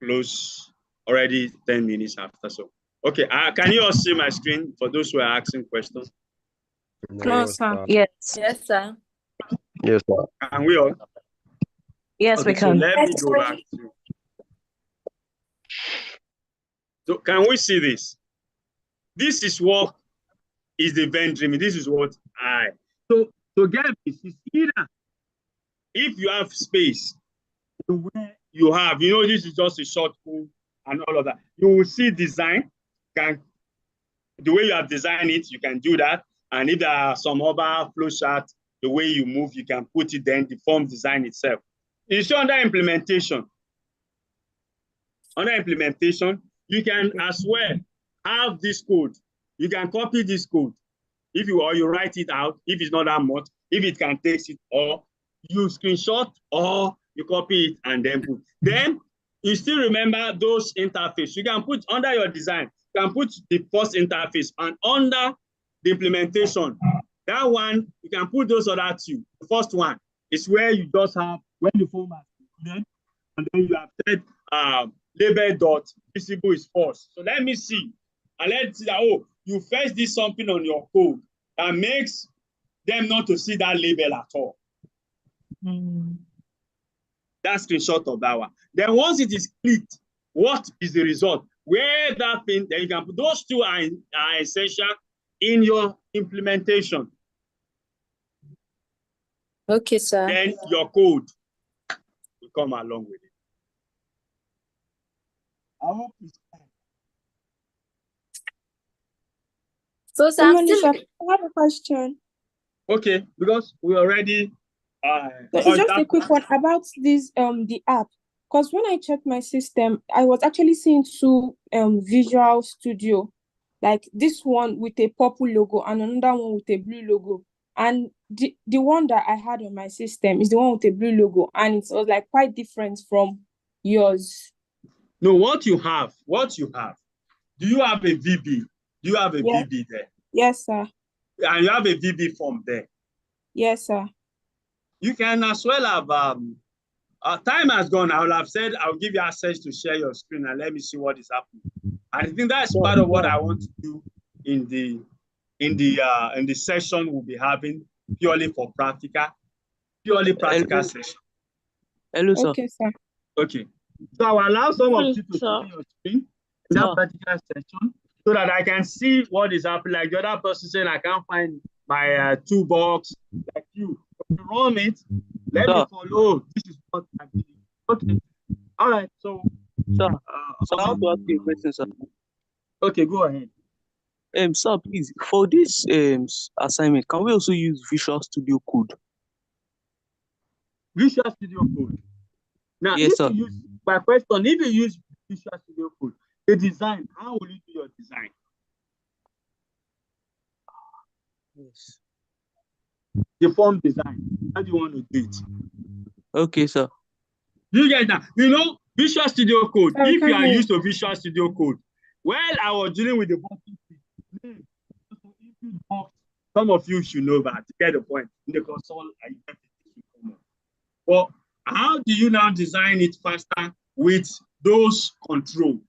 close already 10 minutes after. So, okay, can you all see my screen for those who are asking questions? No, sir. Yes. Yes, sir. Yes, sir. Can we all? Yes, okay, we can. So let me go back to. So can we see this? This is what is the Venn diagram. This is what so to get this is either if you have space where you have, this is just a short code and all of that. You will see design. The way you have designed it, you can do that. And if there are some other flow charts, the way you move, you can put it then the form design itself. You see under implementation. Under implementation, you can as well have this code. You can copy this code. If you write it out, if it's not that much, if it can take it, or you screenshot, or you copy it and then put. Then you still remember those interfaces. You can put under your design, you can put the first interface, and under the implementation, that one, you can put those other two. The first one is where you just have when the form has been, and then you have said label dot visible is false. So let me see. And let's see that, you first did something on your code that makes them not to see that label at all. That's screenshot of that one. Then once it is clicked, what is the result? Where that thing, then you can put those two are essential in your implementation. Okay, sir. Then your code will come along with it. I hope it's fine. So, sir, I have a question. Okay, because we already. It's just a quick one about this the app. Because when I checked my system, I was actually seeing two Visual Studio, like this one with a purple logo and another one with a blue logo. And the one that I had on my system is the one with the blue logo, and it was like quite different from yours. No, what you have. Do you have a VB? Do you have a VB there? Yes, sir. And you have a VB form there? Yes, sir. You can as well have, time has gone. I will have said, I'll give you access to share your screen and let me see what is happening. And I think that's part of what I want to do in the session we'll be having purely for practical session. Hello, sir. Okay, sir. Okay. So I'll allow some of you to see your screen in that particular session so that I can see what is happening. Like the other person saying, I can't find my toolbox. Like you run it, let me follow. This is what I'm doing. Okay. All right. So, sir, I want to ask you a question, sir. Okay, go ahead. Sir, please, for this assignment, can we also use Visual Studio Code? Visual Studio Code. Now, yes, sir. My question, if you use Visual Studio Code, the design, how will you do your design? Yes. the form design. How do you want to do it? Okay, sir. You get that? You know, Visual Studio Code. I If you can are hear. used to Visual Studio Code, while I was dealing with the box, some of you should know that. To get the point. In the console, well, how do you now design it faster with those controls?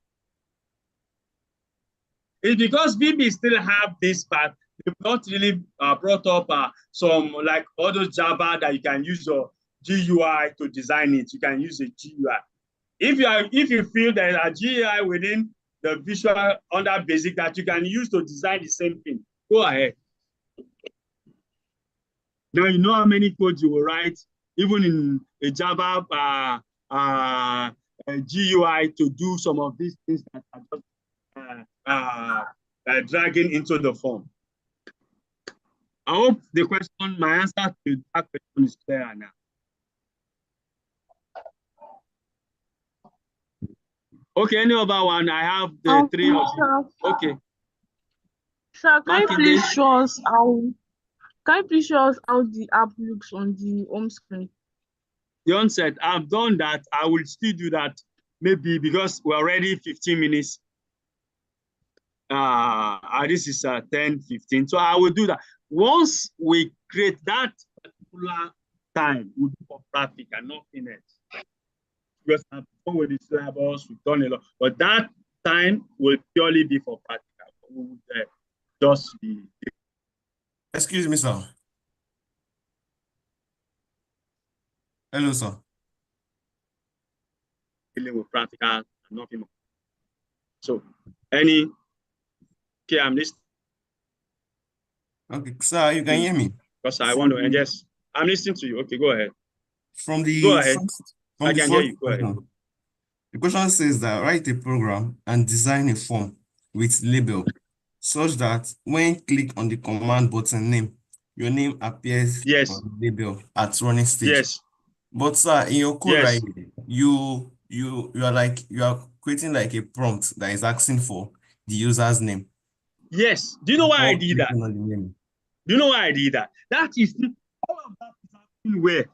It's because VB still have this part. They've not really brought up some like all those Java that you can use your GUI to design it. You can use a GUI. If you feel there is a GUI within the Visual under Basic that you can use to design the same thing, go ahead. Now you know how many codes you will write, even in a Java a GUI to do some of these things that are just dragging into the form. I hope the question, my answer to that question is clear now. Okay, any other one? I have the three of them. Okay. Sir, can you Martin, please show us how? Can you please show us how the app looks on the home screen? The onset, I've done that. I will still do that maybe because we're already 15 minutes. This is 10:15. So I will do that. Once we create that particular time, we'll do for practical, nothing else. Because I'm done with the syllabus, we've done a lot. But that time will purely be for practical. We would just be. Excuse me, sir. Hello, sir. Dealing with practical and nothing more. So, okay, I'm listening. Okay, sir, you can hear me? Because I want to, and yes, I'm listening to you. Okay, go ahead. From the Go ahead. I can hear you. Go ahead. The question says that write a program and design a form with label such that when click on the command button name, your name appears on the label at running stage. Yes. But sir, in your code, right, you are creating like a prompt that is asking for the user's name. Yes. Do you know why I did that? Do you know why I did that? That is all of that is happening where?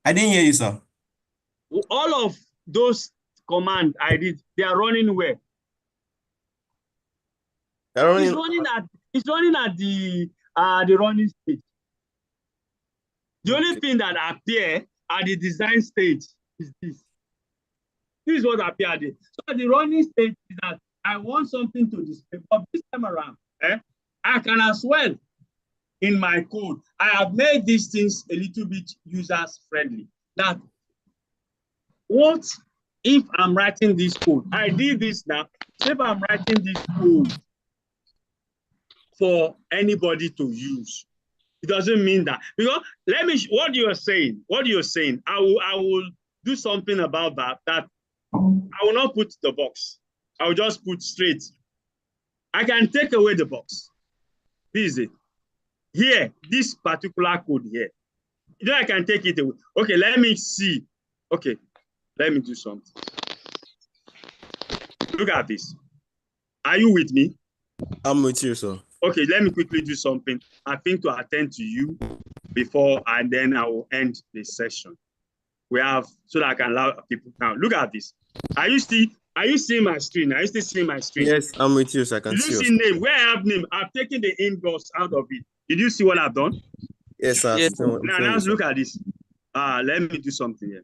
I didn't hear you, sir. All of those commands I did, they are running where? It's running at the running stage. The only thing that appear at the design stage is this. This is what appeared there. So the running stage is that I want something to display, but this time around, I can as well, in my code, I have made these things a little bit users friendly. That what if I'm writing this code? I did this now. If I'm writing this code for anybody to use, it doesn't mean that. Because what you're saying, I will do something about that. That I will not put the box. I will just put straight. I can take away the box. This is it. Here, this particular code here. You know, I can take it away. Okay, let me see. Okay, let me do something. Look at this. Are you with me? I'm with you, sir. Okay, let me quickly do something. I think to attend to you before, and then I will end the session. We have, so that I can allow people now. Look at this. Are you seeing my screen? Are you still seeing my screen? Yes, I'm with you, so I can see. Did you see name? Where I have name, I've taken the inbox out of it. Did you see what I've done? Yes, sir. Yes. Now let's look at this. Let me do something here.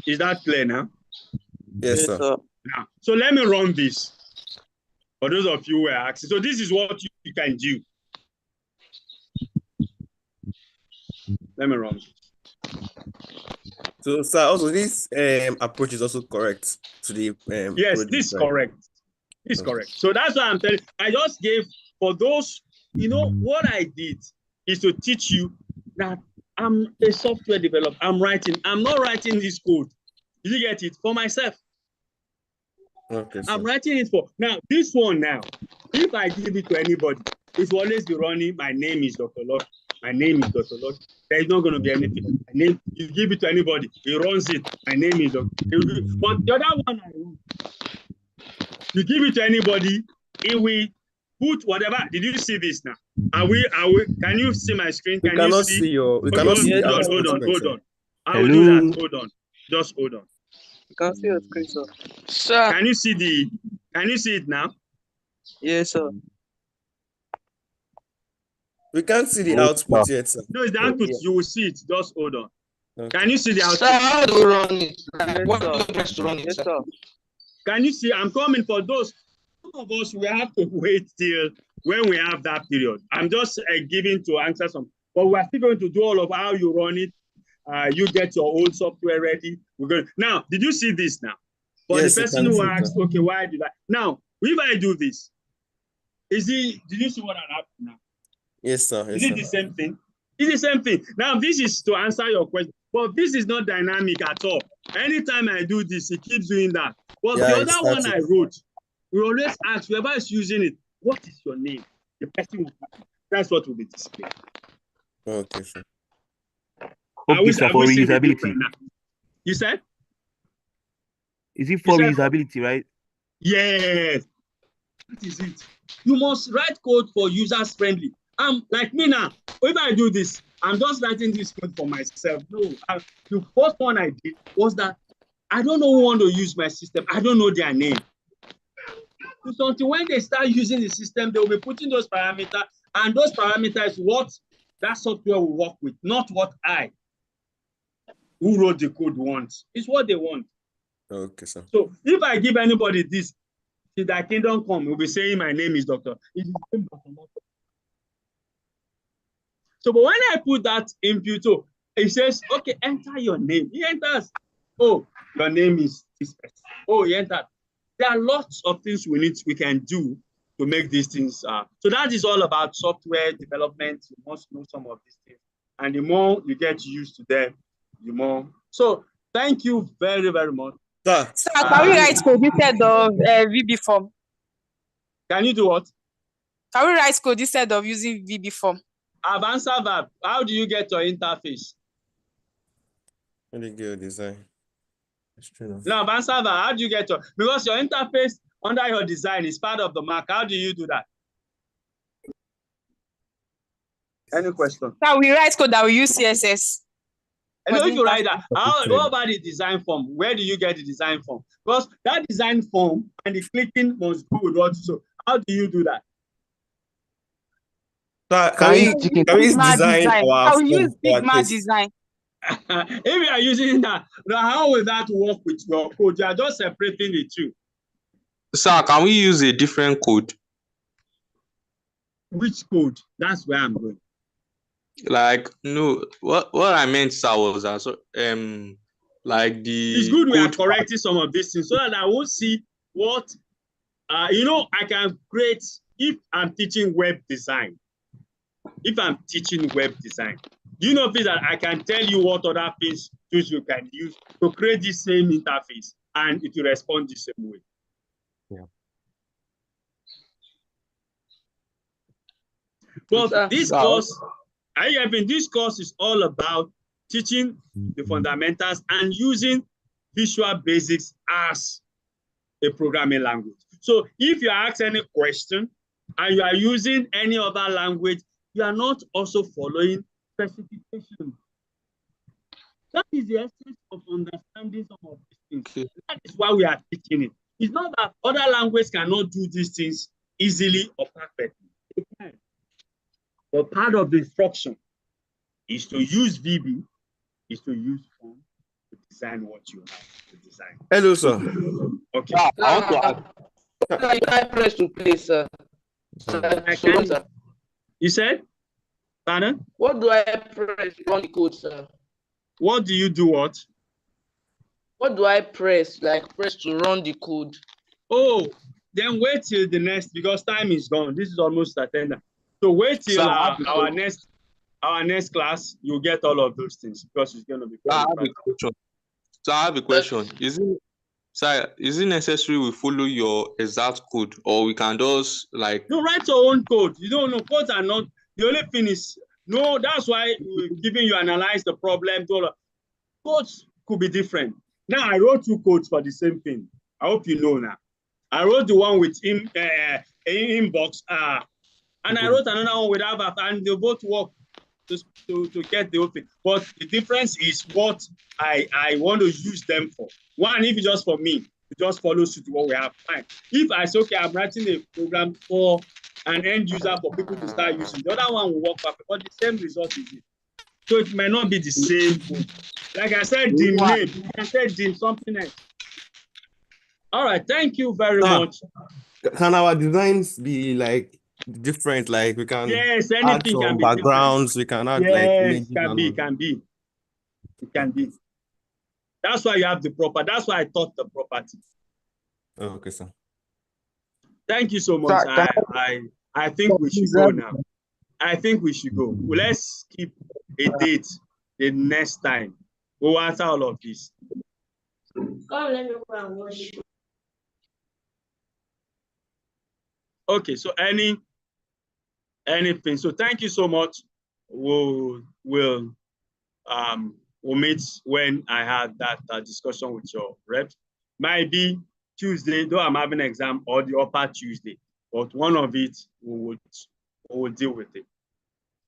Is that clear now? Yes, sir. Now, so let me run this. For those of you who are asking, so this is what you can do. Let me run this. So, sir, also this approach is also correct to the yes, this is correct. This is correct. So that's why I'm telling you. I just gave for those, you know, what I did is to teach you that I'm a software developer. I'm not writing this code. Did you get it? For myself. Okay. I'm writing it for now. This one now, if I give it to anybody, it will always be running. My name is Dr. Lord. My name is Dr. Lord. There is not going to be anything. My name, you give it to anybody, he runs it. My name is Dr. But the other one I wrote, you give it to anybody, it will put whatever. Did you see this now? Are we, can you see my screen? We Can cannot you see? see your, we Okay, cannot see the hold on. output. I will do that. Hold on. Just hold on. You can see your screen, sir. Sir. Can you see it now? Yes, sir. We can't see the output yet, sir. No, it's the output. Yeah. You will see it. Just hold on. Okay. Can you see the output? Sir, how do we run it? Yes, What sir. do you press to run it, Yes, sir? sir. Can you see? I'm coming for those. Some of us, we have to wait till when we have that period. I'm just giving to answer some, but we're still going to do all of how you run it. You get your old software ready. We're going now. Did you see this now? For Yes, the I person can who see asked, that. okay, why did I? Now, if I do this, did you see what I have now? Yes, sir. Is Yes, it the sir. same thing? It's the same thing. Now, this is to answer your question, but this is not dynamic at all. Anytime I do this, it keeps doing that. But Yeah, the it's other one static. I wrote, we always ask whoever is using it, what is your name? The person will, that's what will be displayed. Okay, sure. Okay, sir, for reusability. You said? Is it for reusability, right? Yes. That is it. You must write code for users friendly. Like me now, if I do this, I'm just writing this code for myself. No, the first one I did was that I don't know who want to use my system. I don't know their name. So until when they start using the system, they will be putting those parameters, and those parameters what that software will work with, not what I, who wrote the code, wants. It's what they want. Okay, sir. So if I give anybody this, see that kingdom come, will be saying my name is Doctor. It is the same Dr. So, but when I put that input, so it says, okay, enter your name. He enters. Oh, your name is this person. Oh, he entered. There are lots of things we can do to make these things. So that is all about software development. You must know some of these things. And the more you get used to them, the more. So thank you very, very much. Sir, can we write code instead of VB form? Can you do what? Can we write code instead of using VB form? I've answered that. How do you get your interface? Really good design. It's true enough. No, I've answered that. How do you get your, because your interface under your design is part of the Mac. How do you do that? Any question? Now we write code that we use CSS. And if you write that, what about the design form? Where do you get the design form? Because that design form and the clicking must go with what. So how do you do that? Can we design our form? Use Figma design. If you are using that, now how will that work with your code? You are just separating the two. Sir, can we use a different code? Which code? That's where I'm going. Like, no, what I meant, sir, was that like the it's good we are correcting some of these things so that I will see what I can create if I'm teaching web design. If I'm teaching web design, do you know that I can tell you what other things you can use to create the same interface and it will respond the same way? Yeah. But this course, this course is all about teaching the fundamentals and using Visual Basics as a programming language. So if you ask any question and you are using any other language, you are not also following specification. That is the essence of understanding some of these things. That is why we are teaching it. It's not that other languages cannot do these things easily or perfectly. They can. But part of the instruction is to use VB, is to use form to design what you have to design. Hello, sir. Okay. I want to add. I press to play, sir. You said? Pardon? What do I press to run the code, sir? What do you do what? What do I press? Like press to run the code. Oh, then wait till the next, because time is gone. This is almost attendant. So wait till our next class, you'll get all of those things because it's going to be. So I have a question. Is it necessary we follow your exact code, or we can just like? No, write your own code. You don't know, codes are not. The only thing is No, that's why we're giving you analyze the problem. Codes could be different. Now, I wrote 2 codes for the same thing. I hope you know now. I wrote the one with inbox, and I wrote another one with ABAP, and they both work to get the whole thing. But the difference is what I want to use them for. One, if it's just for me, it just follows suit what we have. Fine. If I say, okay, I'm writing a program for an end user for people to start using, the other one will work perfect, but the same result is it. So it might not be the same code. Like I said, Dim name. I said Dim something else. All right, thank you very much. Can our designs be like different? Like we can yes, add anything some can be backgrounds, different. we can add like Yes, images it can be, it can be. That's why you have the proper, that's why I taught the property. Okay, sir. Thank you so much. I think we should go now. I think we should go. Well, let's keep a date the next time. We'll answer all of this. Come, let me go and wash. Okay, so anything. So thank you so much. We'll meet when I had that discussion with your rep. Might be Tuesday, though I'm having an exam, or the upper Tuesday, but one of it we will deal with it.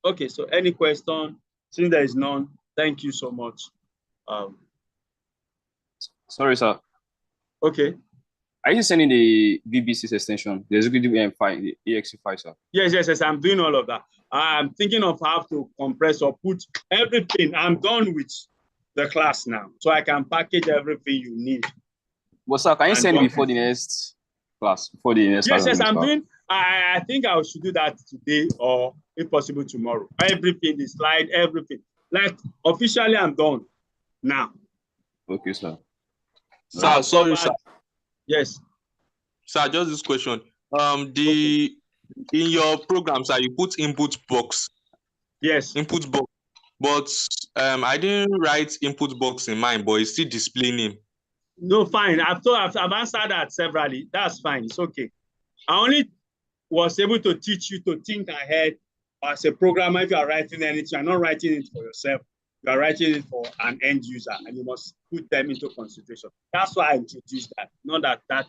Okay, so any question? Since there is none, thank you so much. Sorry, sir. Okay. Are you sending the VB6 extension, the executive file, the exe file, sir? Yes, I'm doing all of that. I'm thinking of how to compress or put everything. I'm done with the class now, so I can package everything you need. But sir, can you send before the next class? Before the next class? Yes, I'm doing. I think I should do that today or if possible tomorrow. Everything, the slide, everything. Like officially, I'm done now. Okay, sir. Sir, sorry, sir. Yes. Sir, just this question. In your program, sir, you put input box. Yes. Input box. But I didn't write input box in mine, but it's still displaying name. No, fine. I've answered that severally. That's fine. It's okay. I only was able to teach you to think ahead as a programmer. If you are writing anything, you're not writing it for yourself. You are writing it for an end user, and you must put them into consideration. That's why I introduced that. Not that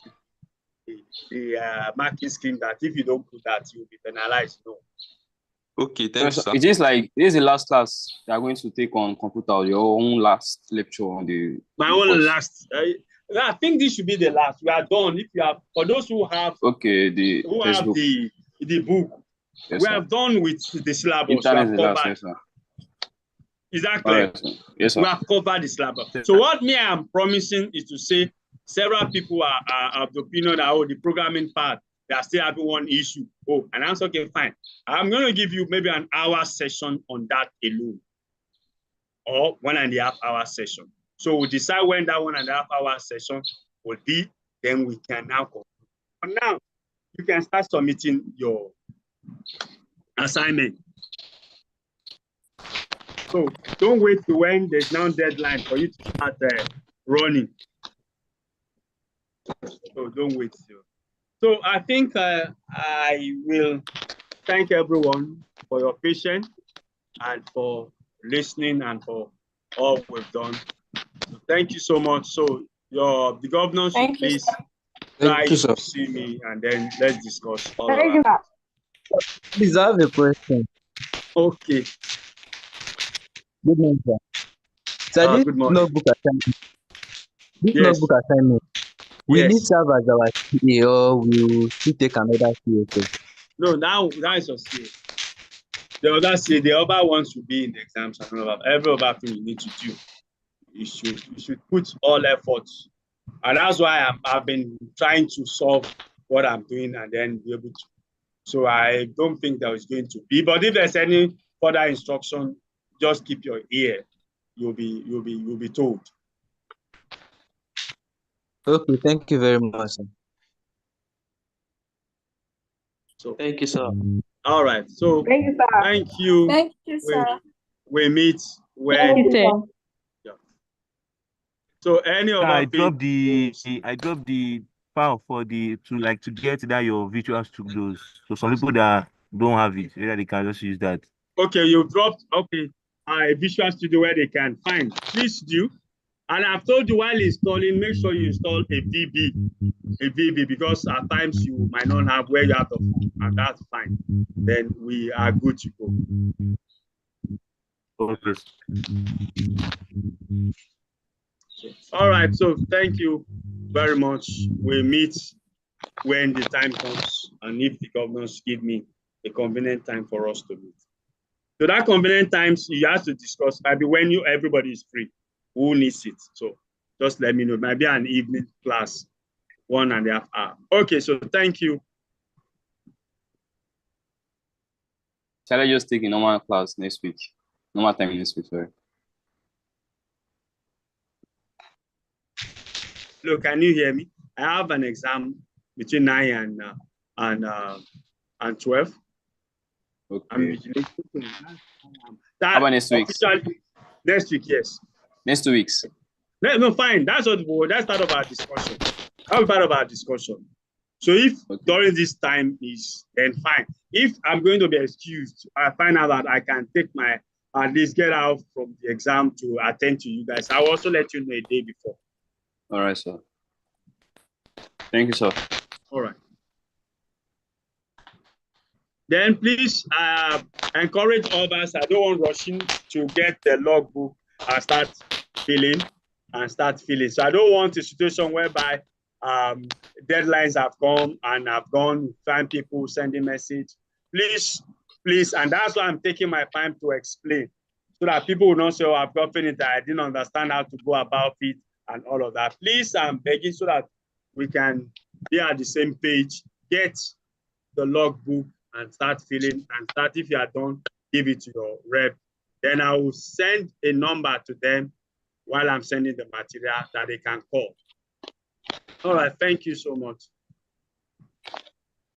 is the marking scheme that if you don't put that, you'll be penalized. No. Okay, thanks, sir. It is like this is the last class you are going to take on computer, or your own last lecture on the. My own last. I think this should be the last. We are done. If you have, for those who have, okay, the book, yes, we have done with the syllabus. Internet is last, yes, sir. Is that clear? Right, yes, sir. We have covered the syllabus. So what me I'm promising is to say several people are of the opinion that the programming part, they are still having one issue. Oh, and I'm okay, fine. I'm going to give you maybe an hour session on that alone, or 1.5 hour session. So we'll decide when that 1.5 hour session will be, then we can now conclude. But now, you can start submitting your assignment. So don't wait to when there's now deadline for you to start running. So don't wait. So I think I will thank everyone for your patience and for listening and for all we've done. So thank you so much. So the governor should please try to see me, and then let's discuss all of that. Please, I have a question. Okay. Good morning, sir. So this notebook assignment. Notebook assignment. Will it serve as our CA, or will we take another CA? No, now is your CA. The other CA, the other ones will be in the exams and all of that. Every other thing you need to do. You should put all efforts, and that's why I've been trying to solve what I'm doing and then be able to. So I don't think there is going to be, but if there's any further instruction, just keep your ear. You'll be told. Okay, thank you very much, sir. So thank you, sir. All right. So thank you, sir. Thank you. Thank you, sir. We meet when. Thank you, sir. So any of I dropped the file for to get that your Visual Studios. So some people that don't have it, they can just use that. Okay, you dropped, okay, Visual Studio where they can find. Please do. And I've told you while installing, make sure you install a VB, because at times you might not have where you have the phone, and that's fine. Then we are good to go. Okay. All right, so thank you very much. We'll meet when the time comes, and if the governors give me a convenient time for us to meet. So that convenient times you have to discuss maybe when everybody is free, who needs it. So just let me know. Maybe an evening class, 1.5 hours. Okay, so thank you. Shall I just take a normal class next week? Normal time next week, sorry. Look, can you hear me? I have an exam between 9 and 12. Okay. How about next week? Next week, yes. Next 2 weeks. No, fine. That's part of our discussion. That's part of our discussion. So if during this time is, then fine. If I'm going to be excused, I find out that I can take at least get out from the exam to attend to you guys, I'll also let you know a day before. All right, sir. Thank you, sir. All right. Then please encourage others. I don't want rushing to get the logbook and start filling. So I don't want a situation whereby deadlines have come and I've gone, find people sending message. Please, and that's why I'm taking my time to explain, so that people will not say, oh, I've got finished, I didn't understand how to go about it and all of that. Please, I'm begging so that we can be at the same page, get the logbook and start filling, and start, if you are done, give it to your rep. Then I will send a number to them while I'm sending the material that they can call. All right, thank you so much.